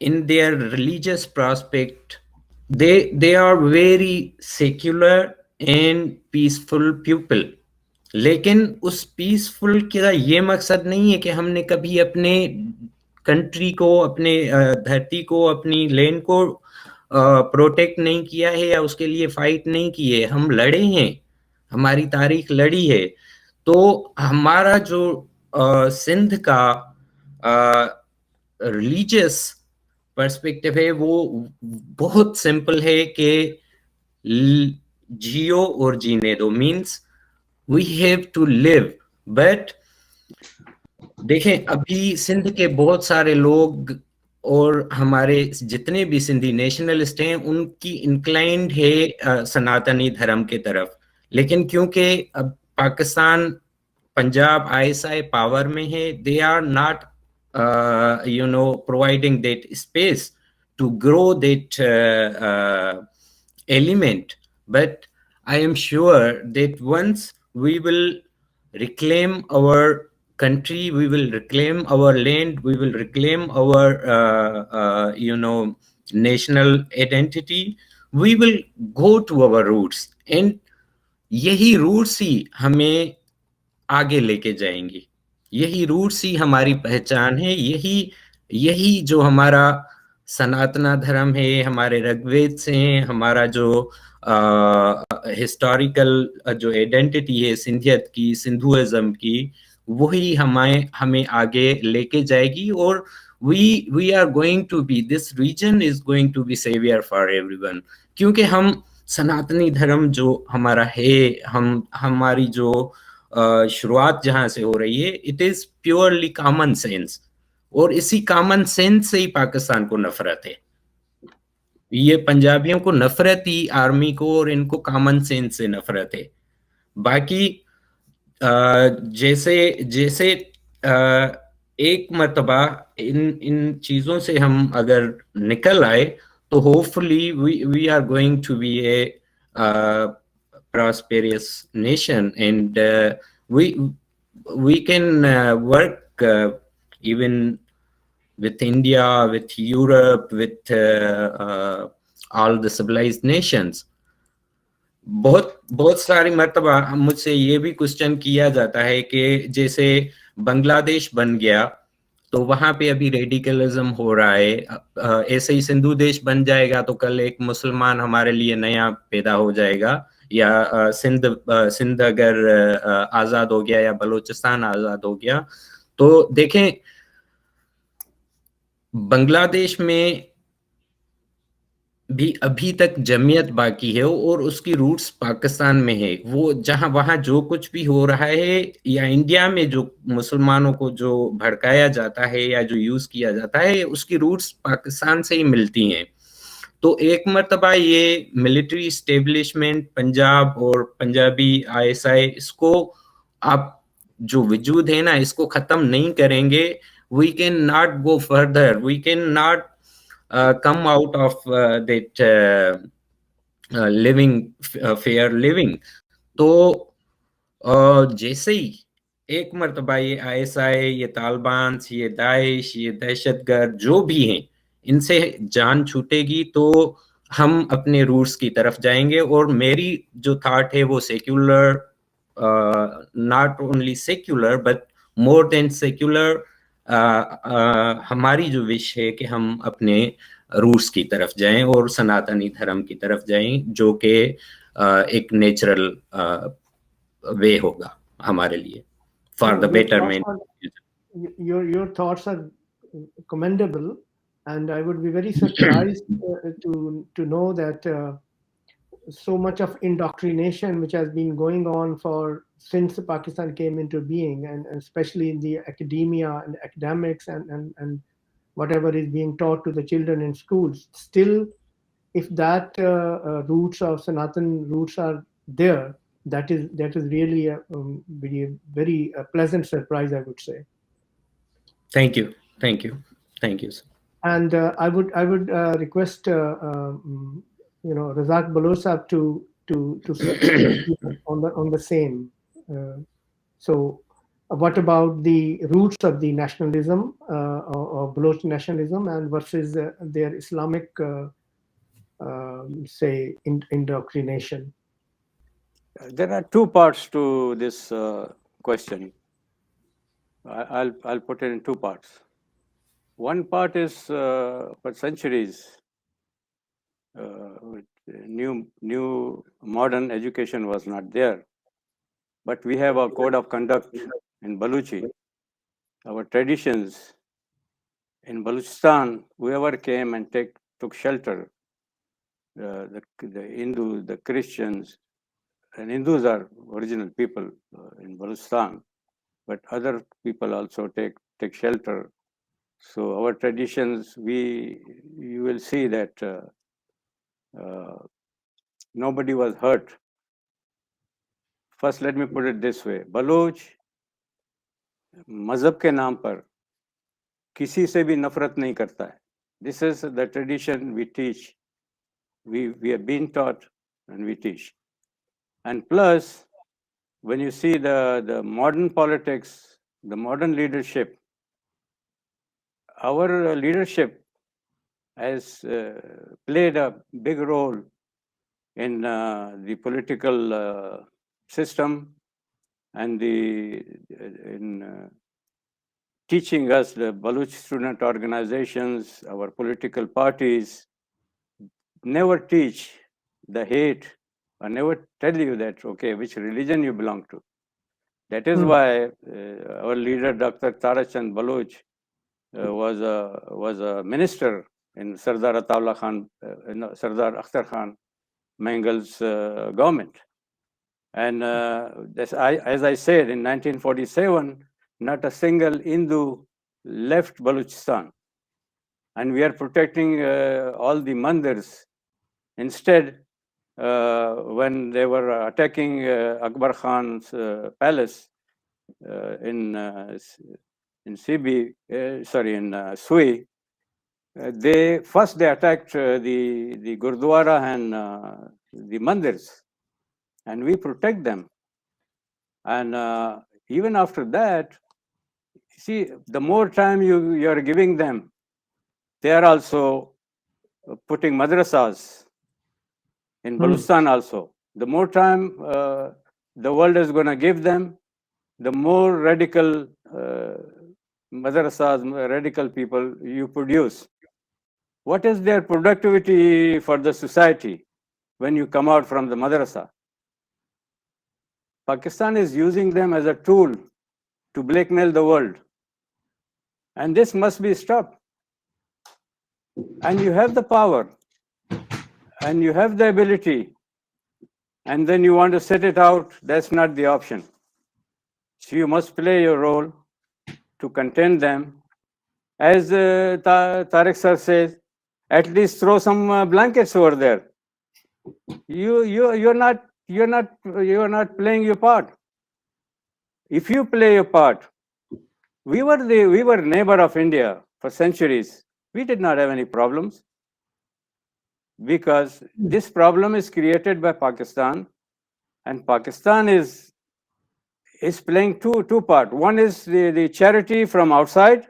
in their religious prospect, they are very secular and peaceful people. लेकिन उस पीसफुल का ये मकसद नहीं है कि हमने कभी अपने कंट्री को, अपने धरती को, अपनी लैंड को प्रोटेक्ट नहीं किया है या उसके लिए फाइट नहीं किए। हम लड़े हैं, हमारी तारीख लड़ी है। तो हमारा जो सिंध का रिलीजियस पर्सपेक्टिव है वो बहुत सिंपल है कि जियो और जीने दो, means we have to live. But देखें, अभी सिंध के बहुत सारे लोग और हमारे जितने भी सिंधी नेशनलिस्ट हैं उनकी इंक्लाइंड है सनातनी धर्म के तरफ, लेकिन क्योंकि अब पाकिस्तान, पंजाब आईएसआई पावर में है, they are not providing that space to grow that element. But I am sure that once we will reclaim our country, we will reclaim our land, we will reclaim our national identity, we will go to our roots, and यही roots ही हमें आगे लेके जाएंगी, यही roots ही हमारी पहचान है, यही जो हमारा सनातना धर्म है, हमारे ऋग्वेद से हैं, हमारा जो हिस्टोरिकल जो आइडेंटिटी है सिंधियत की, सिंधुइज्म की, वही हमें आगे लेके जाएगी। और we are going to be, this region is going to be savior for everyone, क्योंकि हम सनातनी धर्म जो हमारा है, हमारी जो शुरुआत जहां से हो रही है, it is purely common sense, और इसी कॉमन सेंस से ही पाकिस्तान को नफरत है। ये पंजाबियों को नफरत ही आर्मी को और इनको कॉमन सेंस से नफरत है। बाकी जैसे एक मर्तबा इन चीजों से हम अगर निकल आए तो hopefully we are going to be a prosperous nation, and we can work even with India, with Europe, with all the civilized nations. बहुत सारी मर्तबा मुझसे ये भी क्वेश्चन किया जाता है कि जैसे बांग्लादेश बन गया तो वहां पे अभी रेडिकलिज्म हो रहा है, ऐसे ही सिंधु देश बन जाएगा तो कल एक मुसलमान हमारे लिए नया पैदा हो जाएगा, या सिंध अगर आज़ाद हो गया या बलूचिस्तान आज़ाद हो गया, तो देखें बांग्लादेश में भी अभी तक जमीयत बाकी है और उसकी रूट्स पाकिस्तान में है। वो जहां वहां जो कुछ भी हो रहा है, या इंडिया में जो मुसलमानों को जो भड़काया जाता है या जो यूज किया जाता है, उसकी रूट्स पाकिस्तान से ही मिलती हैं। तो एक मर्तबा ये मिलिट्री स्टेब्लिशमेंट पंजाब और पंजाबी आईएसआई, इसको आप जो वजूद है ना, इसको खत्म नहीं करेंगे, we can not go further, we can not come out of that living fair living। तो जैसे ही एक मर्तबा ये आईएसआई, ये तालिबान, ये दाइश, ये दहशतगर्द जो भी हैं, इनसे जान छूटेगी तो हम अपने रूट्स की तरफ जाएंगे। और मेरी जो थॉट है वो secular, not only secular but more than secular, हमारी जो विश है कि हम अपने रूट्स की तरफ जाएं और सनातनी धर्म की तरफ जाएं, जो कि एक नेचुरल वे होगा हमारे लिए, for the betterment. Your thoughts are commendable, and I would be very surprised to know that so much of indoctrination which has been going on since Pakistan came into being, and especially in the academia and academics and whatever is being taught to the children in schools, still, if that roots of Sanatan roots are there, that is really a very pleasant surprise, I would say. Thank you, thank you, thank you, sir. And I would request Razak Baloch to on the same. So, what about the roots of the nationalism or Baloch nationalism and versus their Islamic, say, indoctrination? There are two parts to this question. I'll put it in two parts. One part is for centuries, new modern education was not there, but we have a code of conduct in Baluchi, our traditions. In Balochistan, whoever came and took shelter, the Hindus, the Christians, and Hindus are original people in Balochistan, but other people also take shelter. So our traditions, you will see that nobody was hurt. First, let me put it this way: Baloch मजहब के नाम पर किसी से भी नफरत नहीं करता है. This is the tradition we teach. We have been taught and we teach. And plus, when you see the modern politics, the modern leadership, our leadership has played a big role in the political system and in teaching us, the Baloch student organizations, our political parties, never teach the hate or never tell you that, okay, which religion you belong to. That is why our leader, Dr. Tarek Baloch, was a minister in Sardar Ataullah Khan, Sardar Akhtar Khan Mangal's government. And as I said, in 1947, not a single Hindu left Balochistan. And we are protecting all the mandirs. Instead, when they were attacking Akbar Khan's palace in Sui, they attacked the Gurdwara and the mandirs, and we protect them. And even after that, see, the more time you are giving them, they are also putting madrasas in Balochistan also. The more time the world is going to give them, the more radical madrasas, radical people you produce. What is their productivity for the society when you come out from the madrasa? Pakistan is using them as a tool to blackmail the world. And this must be stopped. And you have the power, and you have the ability, and then you want to set it out, that's not the option. So you must play your role to contain them. As Tarek sir says, at least throw some blankets over there. You're not playing your part. If you play your part, we were neighbor of India for centuries. We did not have any problems, because this problem is created by Pakistan, and Pakistan is playing two parts. One is the charity from outside,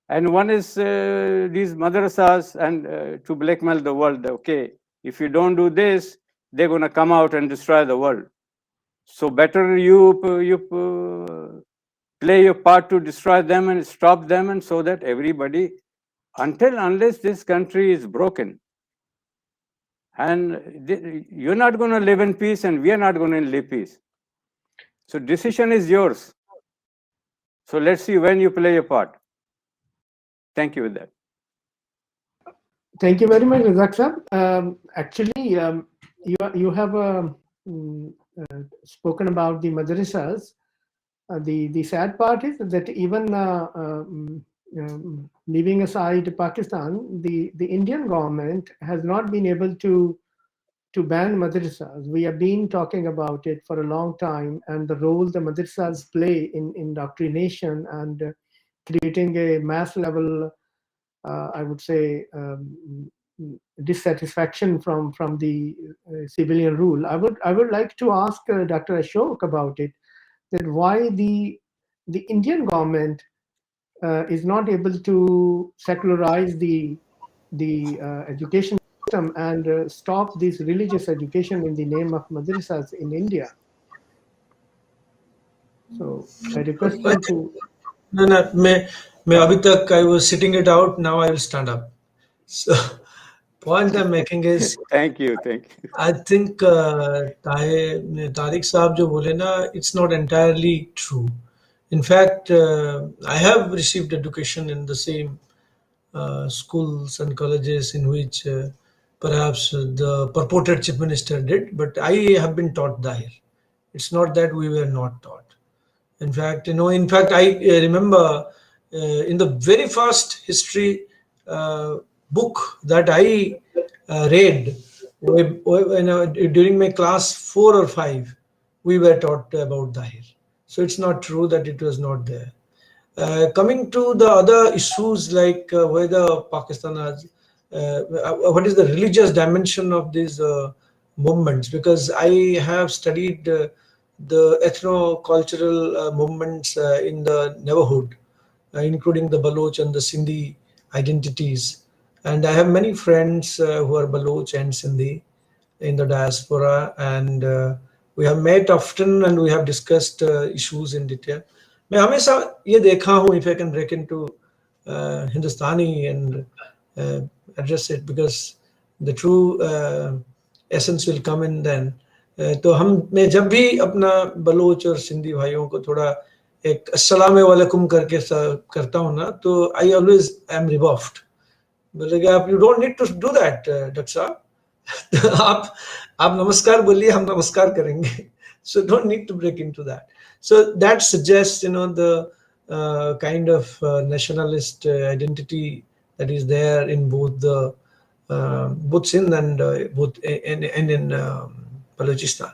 and one is these madrasas and to blackmail the world. Okay, if you don't do this, they're going to come out and destroy the world. So better you play your part to destroy them and stop them, and so that everybody, unless this country is broken, and you're not going to live in peace, and we are not going to live peace. So decision is yours. So let's see when you play your part. Thank you with that. Thank you very much, Razak sir. Actually, you have spoken about the madrasas. The sad part is that even leaving aside Pakistan, the Indian government has not been able to ban madrasas. We have been talking about it for a long time, and the role the madrasas play in indoctrination and creating a mass level, I would say, dissatisfaction from the civilian rule. I would like to ask Dr. Ashok about it, that why the Indian government is not able to secularize the education system and stop this religious education in the name of madrasas in India. So I request you to. No, abhi tak I was sitting it out. Now I will stand up. So point I'm making is, Thank you. I think Tariq Saab jo bole na, it's not entirely true. In fact, I have received education in the same schools and colleges in which perhaps the purported chief minister did, but I have been taught Dahir. It's not that we were not taught. In fact, I remember in the very first history book that I read during my class 4 or 5, we were taught about Dahir. So it's not true that it was not there. Coming to the other issues like whether Pakistan has, what is the religious dimension of these movements? Because I have studied the ethno-cultural movements in the neighborhood, including the Baloch and the Sindhi identities. And I have many friends who are Baloch and Sindhi in the diaspora, and we have met often and we have discussed issues in detail. मैं हमेशा ये देखा हूँ, if I can break into Hindustani and address it, because the true essence will come in then. तो मैं जब भी अपना बलोच और सिंधी भाइयों को थोड़ा एक अस्सलाम वालेकुम करके करता हूँ ना, तो I always am rebuffed. बोले कि आप, you don't need to do that, doctor साहब. आप नमस्कार बोलिए, हम नमस्कार करेंगे. So don't need to break into that. So that suggests, the kind of nationalist identity that is there in both the both Sindh and both in Balochistan.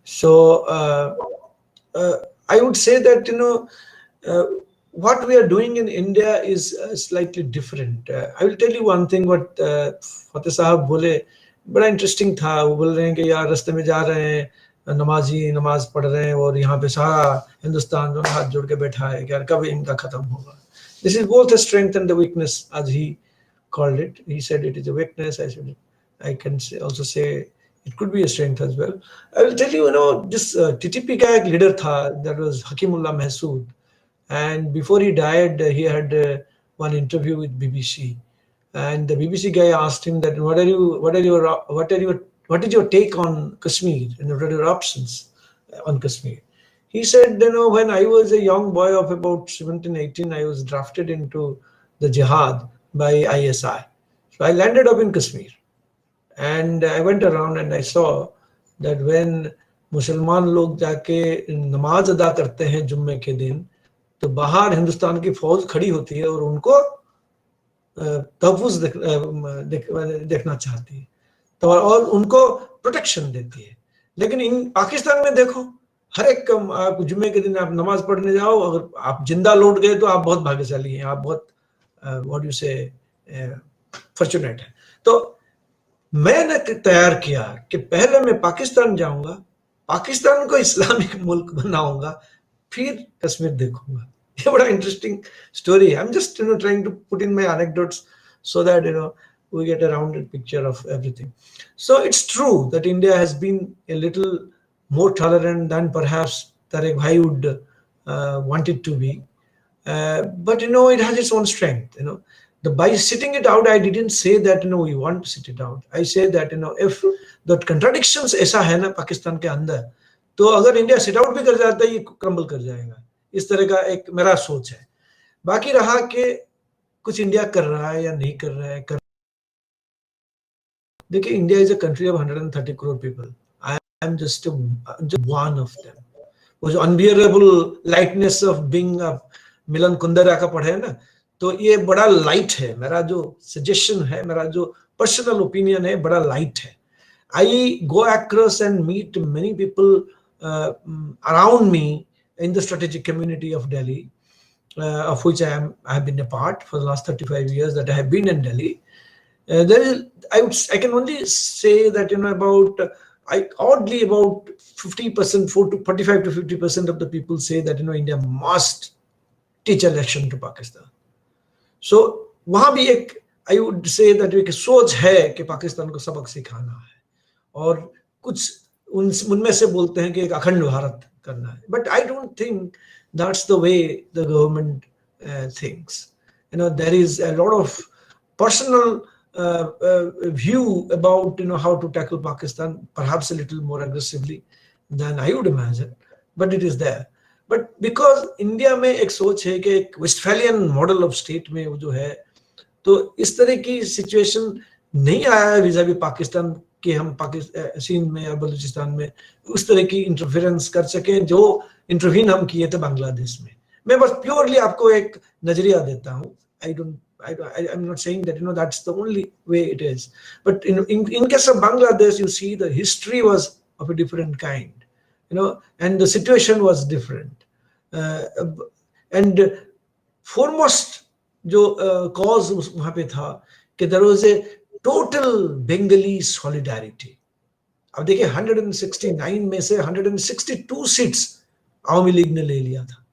So I would say that what we are doing in India is slightly different. I will tell you one thing. What Fateh Sahab bole, बड़ा interesting था. वो बोल रहे हैं कि यार रास्ते में जा रहे हैं, नमाज पढ़ रहे हैं, और यहाँ पे सारा हिंदुस्तान जो हाथ जोड़ के बैठा है कि यार कब इनका खत्म होगा. This is both a strength and a weakness, as he called it. He said it is a weakness. I can also say it could be a strength as well. I will tell you, this TTP का एक leader था, that was Hakimullah Mahsood, and before he died, he had one interview with BBC, and the BBC guy asked him that what is your take on Kashmir and what are your options? on Kashmir. He said, when I was a young boy of about 17, 18, I was drafted into the jihad by ISI. So I landed up in Kashmir. And I went around and I saw that when मुसलमान लोग जाके नमाज अदा करते हैं जुम्मे के दिन, तो बाहर हिंदुस्तान की फौज खड़ी होती है और उनको तहफ़्फ़ुज़ देखना चाहती है, तो और उनको प्रोटेक्शन देती है। लेकिन इन पाकिस्तान में देखो, हर एक आप जुम्मे के दिन आप नमाज पढ़ने जाओ, अगर आप जिंदा लौट गए तो आप बहुत भाग्यशाली हैं, आप बहुत व्हाट यू से फॉर्चुनेट है। तो मैंने तैयार किया कि पहले मैं पाकिस्तान जाऊंगा, पाकिस्तान को इस्लामिक मुल्क बनाऊंगा, फिर कश्मीर देखूंगा। ये बड़ा इंटरेस्टिंग स्टोरी है। I am just trying to put in my anecdotes so that we get a rounded picture of everything. So it's true that India has been a little more tolerant than perhaps Tarek Bhai would want it to be, but it has its own strength. By sitting it out, I didn't say that we want to sit it out. I say that if the contradictions ऐसा है ना पाकिस्तान के अंदर, तो अगर India sit out भी कर जाता है, ये क्रम्बल कर जाएगा। इस तरह का एक मेरा सोच है। बाकी रहा कि कुछ इंडिया कर रहा है या नहीं कर रहा है, देखिए, India is a country of 130 crore people. I am just one of them. वो जो अनबियरेबल लाइटनेस ऑफ बीइंग मिलन कुंदरा का पढ़े ना, तो ये बड़ा लाइट है। मेरा जो सजेशन है, मेरा जो पर्सनल ओपिनियन है, बड़ा लाइट है। I go across and meet many people around me in the strategic community of Delhi, of which I have been a part for the last 35 years that I have been in Delhi. I can only say that oddly about 50%, 45 to 50% of the people say that India must teach a lesson to Pakistan. So वहाँ भी एक I would say that एक सोच है कि पाकिस्तान को सबक सिखाना है, और कुछ उनमें से बोलते हैं कि एक अखंड भारत करना है। But I don't think that's the way the government thinks. There is a lot of personal view about how to tackle Pakistan, perhaps a little more aggressively than I would imagine, but it is there. But because India में एक सोच है कि एक वेस्टफैलियन model of state में वो जो है, तो इस तरह की सिचुएशन नहीं आया है विज़ावी पाकिस्तान कि हम सिंध में या बलूचिस्तान में उस तरह की इंटरफेरेंस कर सके जो इंटरवीन हम किए थे बांग्लादेश में। मैं बस प्योरली आपको एक नजरिया देता हूँ। I'm not saying that that's the only way it is, but in case of Bangladesh, you see the history was of a different kind, and the situation was different, and foremost जो cause वहाँ पे था कि there was a total Bengali solidarity. अब देखिए 169 में से 162 seats Awami league ने ले लिया था,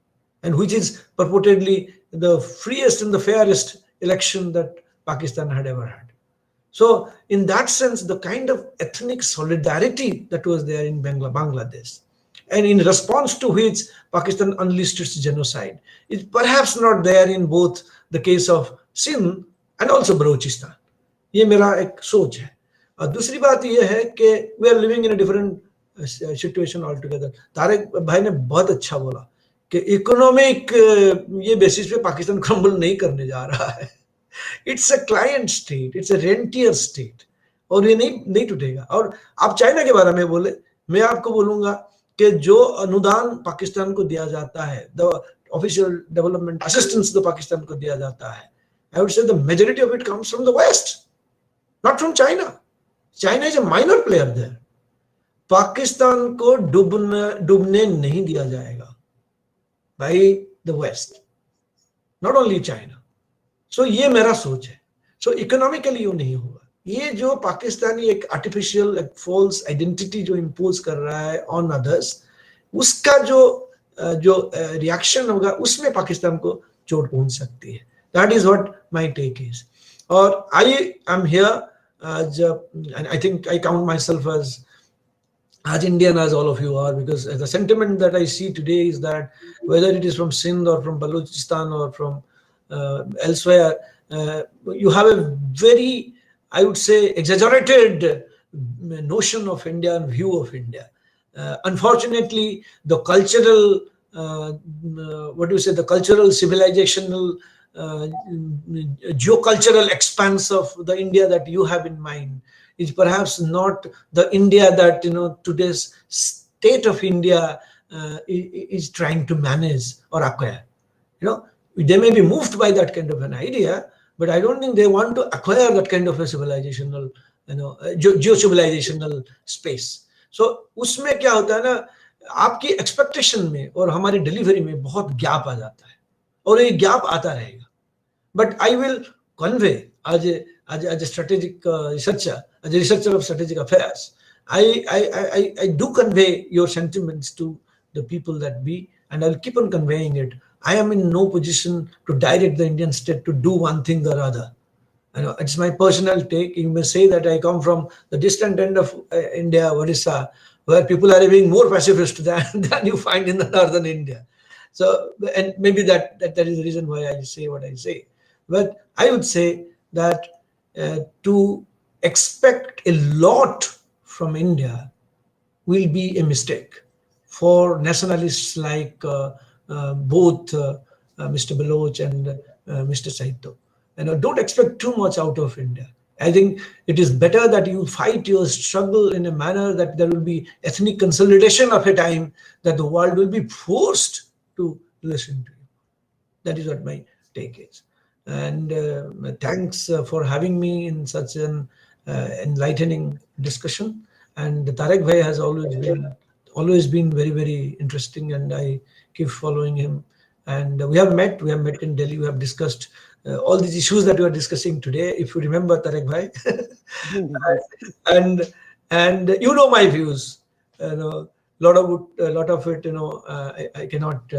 and which is purportedly the freest and the fairest election that Pakistan had ever had. So in that sense, the kind of ethnic solidarity that was there in Bangladesh, and in response to which Pakistan unleashed its genocide, is perhaps not there in both the case of Sindh and also Balochistan. ये मेरा एक सोच है। और दूसरी बात ये है कि we are living in a different situation altogether. Tariq भाई ने बहुत अच्छा बोला कि इकोनॉमिक ये बेसिस पे पाकिस्तान क्रम्बल नहीं करने जा रहा है। It's a client state, it's a rentier state, और ये नहीं टूटेगा। और आप चाइना के बारे में बोले, मैं आपको बोलूंगा कि जो अनुदान पाकिस्तान को दिया जाता है, द ऑफिशियल डेवलपमेंट असिस्टेंस जो पाकिस्तान को दिया जाता है, I would say the majority of it comes from the West, not from China. China is a minor player there. Pakistan को डूबने नहीं दिया जाएगा by the West, not only China. So ये मेरा सोच है। So economically वो नहीं होगा। ये जो पाकिस्तानी एक artificial, एक false identity जो impose कर रहा है on others, उसका जो reaction होगा, उसमें पाकिस्तान को चोट पहुंच सकती है। That is what my take is. और I am here as, and I think I count myself as Indian as all of you are, because the sentiment that I see today is that whether it is from Sindh or from Balochistan or from elsewhere, you have a very, I would say, exaggerated notion of India and view of India. Unfortunately, the cultural, the cultural civilizational, geocultural expanse of the India that you have in mind is perhaps not the India that today's state of India is trying to manage or acquire. They may be moved by that kind of an idea, but I don't think they want to acquire that kind of a civilizational, geo-civilizational space. So उसमें क्या होता है ना, आपकी expectation में और हमारी delivery में बहुत गैप आ जाता है, और ये गैप आता रहेगा. But I will convey as a strategic researcher, as a researcher of strategic affairs, I do convey your sentiments to the people that be, and I'll keep on conveying it. I am in no position to direct the Indian state to do one thing or other. It's my personal take. You may say that I come from the distant end of India, Odisha, where people are being more pacifist than you find in the northern India. So, and maybe that is the reason why I say what I say. But I would say that to expect a lot from India will be a mistake for nationalists like both Mr. Baloch and Mr. Sahito. Don't expect too much out of India. I think it is better that you fight your struggle in a manner that there will be ethnic consolidation of a time that the world will be forced to listen to you. That is what my take is. And thanks for having me in such an enlightening discussion. And Tarek Bhai has always been very, very interesting, and I keep following him. And we have met in Delhi. We have discussed all these issues that we are discussing today, if you remember, Tarek Bhai. and you know my views. Lot of it, I cannot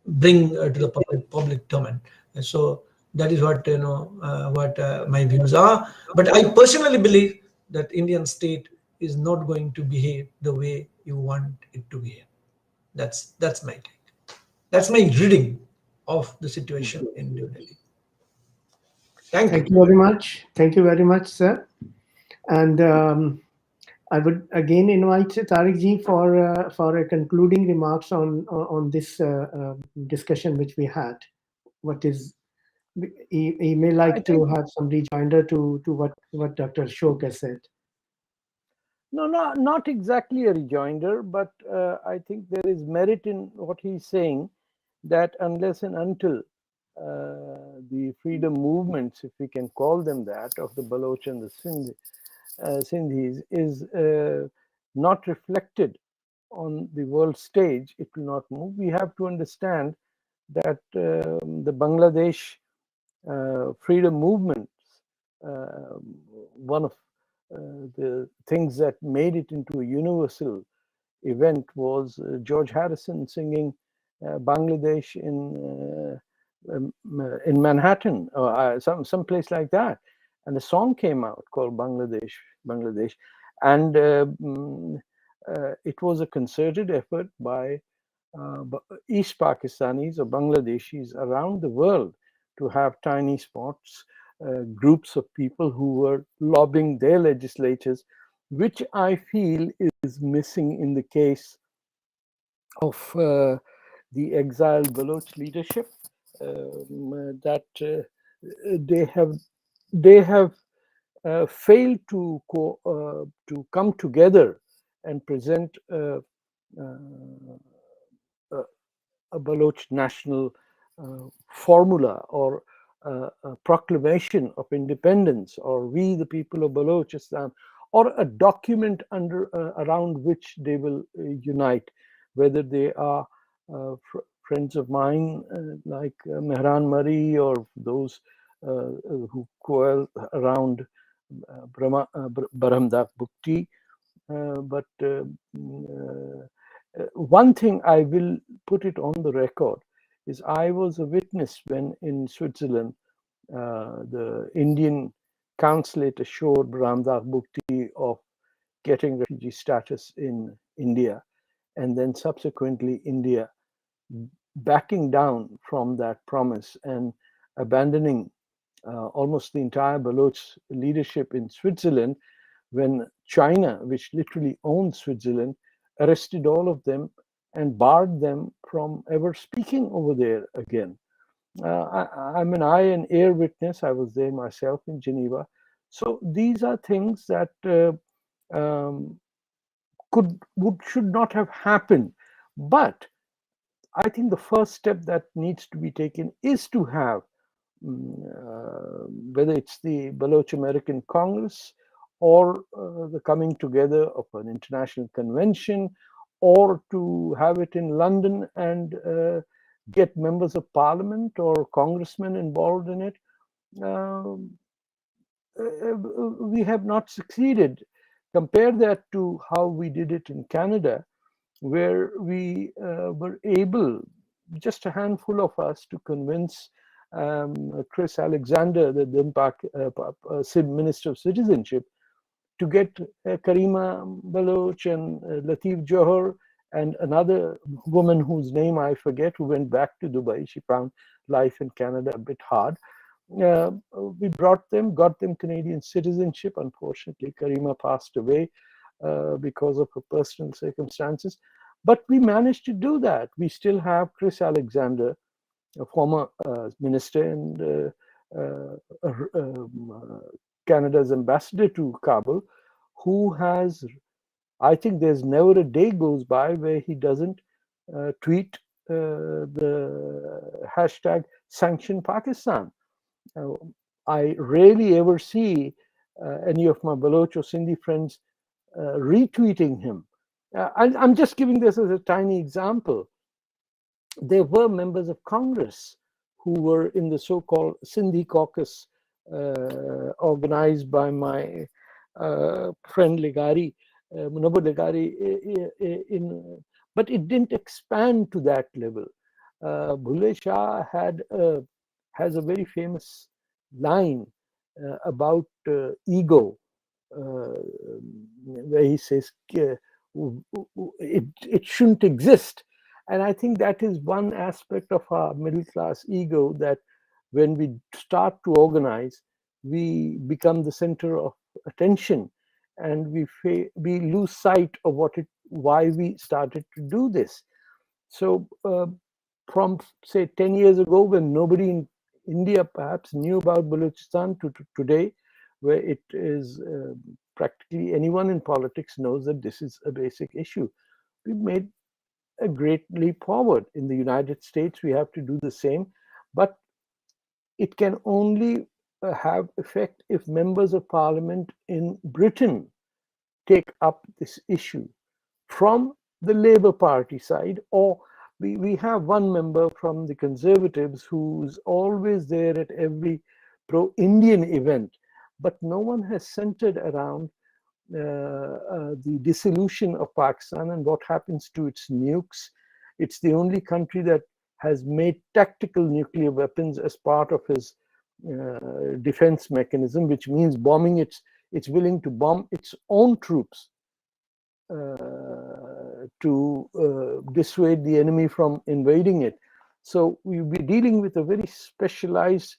bring to the public domain. So that is what my views are. But I personally believe that Indian state is not going to behave the way you want it to behave. That's my take. That's my reading of the situation in New Delhi. Thank you very much. Thank you very much, sir. And I would again invite Tarek ji for a concluding remarks on this discussion which we had. What is he may like to have some rejoinder to what Dr. Ashok has said. No, not exactly a rejoinder, but I think there is merit in what he's saying, that unless and until the freedom movements, if we can call them that, of the Baloch and the Sindhis is not reflected on the world stage, it will not move. We have to understand that the Bangladesh freedom movements, one of the things that made it into a universal event was George Harrison singing Bangladesh in Manhattan, or some place like that, and a song came out called Bangladesh, and it was a concerted effort by East Pakistanis or Bangladeshis around the world to have tiny spots, groups of people who were lobbying their legislatures, which I feel is missing in the case of the exiled Baloch leadership, that they have failed to come together and present a Baloch national formula or a proclamation of independence, or we the people of Balochistan, or a document around which they will unite, whether they are friends of mine like Mehran Mari, or those who coil around Baramdak Bukti. But one thing I will put it on the record is I was a witness when in Switzerland the Indian consulate assured Baramdak Bukti of getting refugee status in India, and then subsequently India backing down from that promise and abandoning almost the entire Baloch leadership in Switzerland, when China, which literally owns Switzerland, arrested all of them and barred them from ever speaking over there again. I'm an eye and ear witness. I was there myself in Geneva. So these are things that should not have happened. But I think the first step that needs to be taken is to have, whether it's the Baloch American Congress or the coming together of an international convention, or to have it in London and get members of parliament or congressmen involved in it. We have not succeeded. Compare that to how we did it in Canada, where we were able, just a handful of us, to convince Chris Alexander, the then Minister of Citizenship, to get Karima Baloch and Latif Johar and another woman whose name I forget, who went back to Dubai. She found life in Canada a bit hard. We brought them, got them Canadian citizenship. Unfortunately, Karima passed away because of her personal circumstances. But we managed to do that. We still have Chris Alexander, a former minister and Canada's ambassador to Kabul, who has, I think there's never a day goes by where he doesn't tweet the hashtag sanction Pakistan. I rarely ever see any of my Baloch or Sindhi friends retweeting him. I'm just giving this as a tiny example. There were members of Congress who were in the so-called Sindhi caucus organized by my friend Legari, Munabur Legari, but it didn't expand to that level. Bhule Shah has a very famous line about ego, where he says it shouldn't exist. And I think that is one aspect of our middle class ego, that when we start to organize, we become the center of attention, and we lose sight of why we started to do this. So from, say, 10 years ago, when nobody in India perhaps knew about Balochistan, to today, where it is practically anyone in politics knows that this is a basic issue. We've made a great leap forward. In the United States, we have to do the same, but it can only have effect if members of parliament in Britain take up this issue from the Labour Party side, or we have one member from the Conservatives who's always there at every pro-Indian event, but no one has centered around the dissolution of Pakistan and what happens to its nukes. It's the only country that has made tactical nuclear weapons as part of his defense mechanism, which means bombing it's willing to bomb its own troops to dissuade the enemy from invading it. So we'll be dealing with a very specialized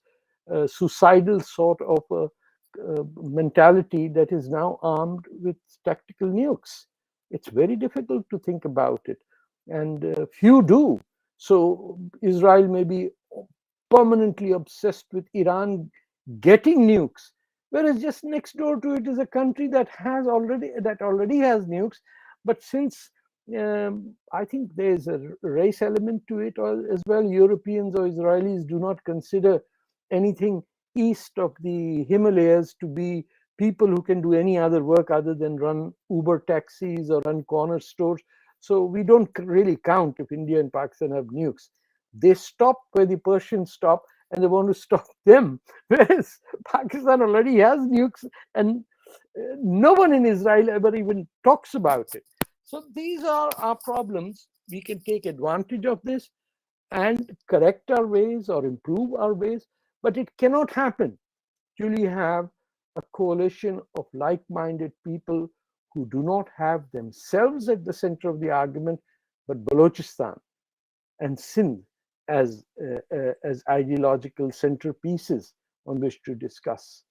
suicidal sort of mentality that is now armed with tactical nukes. It's very difficult to think about it, and few do. So Israel may be permanently obsessed with Iran getting nukes, whereas just next door to it is a country that already has nukes. But since I think there's a race element to it as well, Europeans or Israelis do not consider anything east of the Himalayas to be people who can do any other work other than run Uber taxis or run corner stores. So we don't really count if India and Pakistan have nukes. They stop where the Persians stop, and they want to stop them. Whereas Pakistan already has nukes, and no one in Israel ever even talks about it. So these are our problems. We can take advantage of this and correct our ways or improve our ways, but it cannot happen till you have a coalition of like-minded people who do not have themselves at the center of the argument, but Balochistan and Sindh as ideological centerpieces on which to discuss.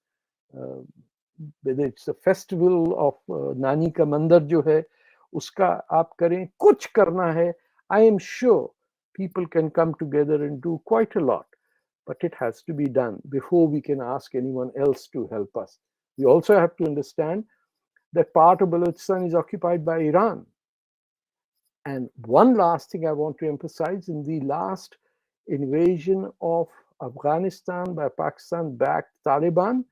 whether it's a festival of Nani ka Mandir jo hai, uska aap kare, kuch karna hai, I am sure people can come together and do quite a lot. But it has to be done before we can ask anyone else to help us. We also have to understand that part of Balochistan is occupied by Iran. And one last thing I want to emphasize, in the last invasion of Afghanistan by Pakistan-backed Taliban,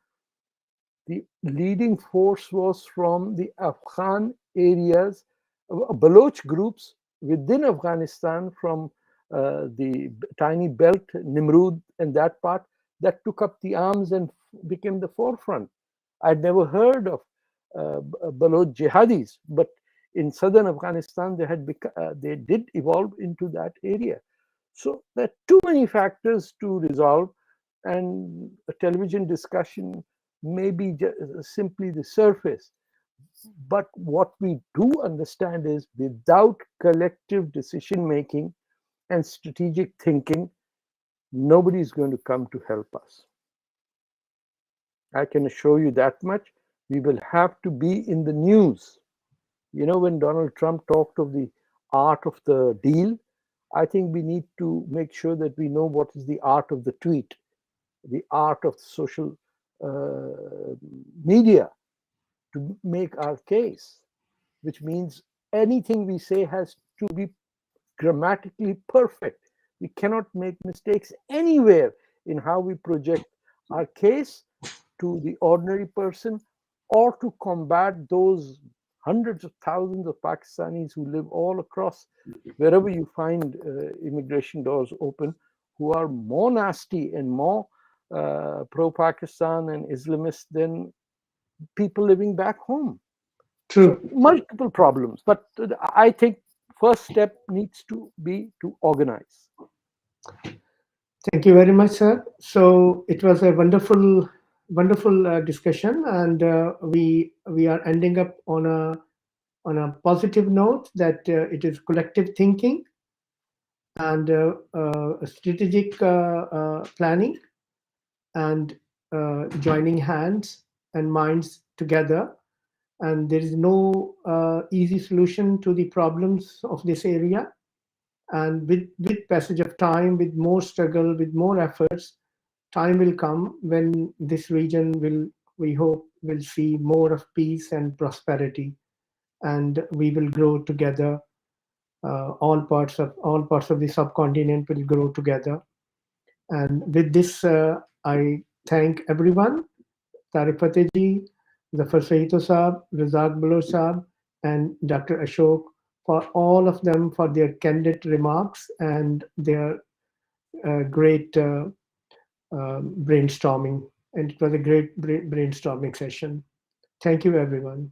the leading force was from the Afghan areas, Baloch groups within Afghanistan, from the tiny belt, Nimrud and that part, that took up the arms and became the forefront. I'd never heard of Baloch jihadis, but in southern Afghanistan, they did evolve into that area. So there are too many factors to resolve, and a television discussion may be simply the surface. But what we do understand is, without collective decision making and strategic thinking, nobody is going to come to help us. I can assure you that much. We will have to be in the news. You know, when Donald Trump talked of the art of the deal, I think we need to make sure that we know what is the art of the tweet, the art of social media to make our case, which means anything we say has to be grammatically perfect. We cannot make mistakes anywhere in how we project our case to the ordinary person, or to combat those hundreds of thousands of Pakistanis who live all across, wherever you find immigration doors open, who are more nasty and more pro-Pakistan and Islamist than people living back home. True. So multiple problems, but I think first step needs to be to organize. Thank you very much, sir. So it was a wonderful discussion, and we are ending up on a positive note that it is collective thinking and strategic planning and joining hands and minds together. And there is no easy solution to the problems of this area. And with passage of time, with more struggle, with more efforts, time will come when this region will, we hope, will see more of peace and prosperity, and we will grow together. All parts of the subcontinent will grow together. And with this, I thank everyone, Tarek Fatah ji, Zafar Sahito Saab, Razak Baloch Saab, and Dr. Ashok, for all of them, for their candid remarks and their great brainstorming. And it was a great brainstorming session. Thank you, everyone.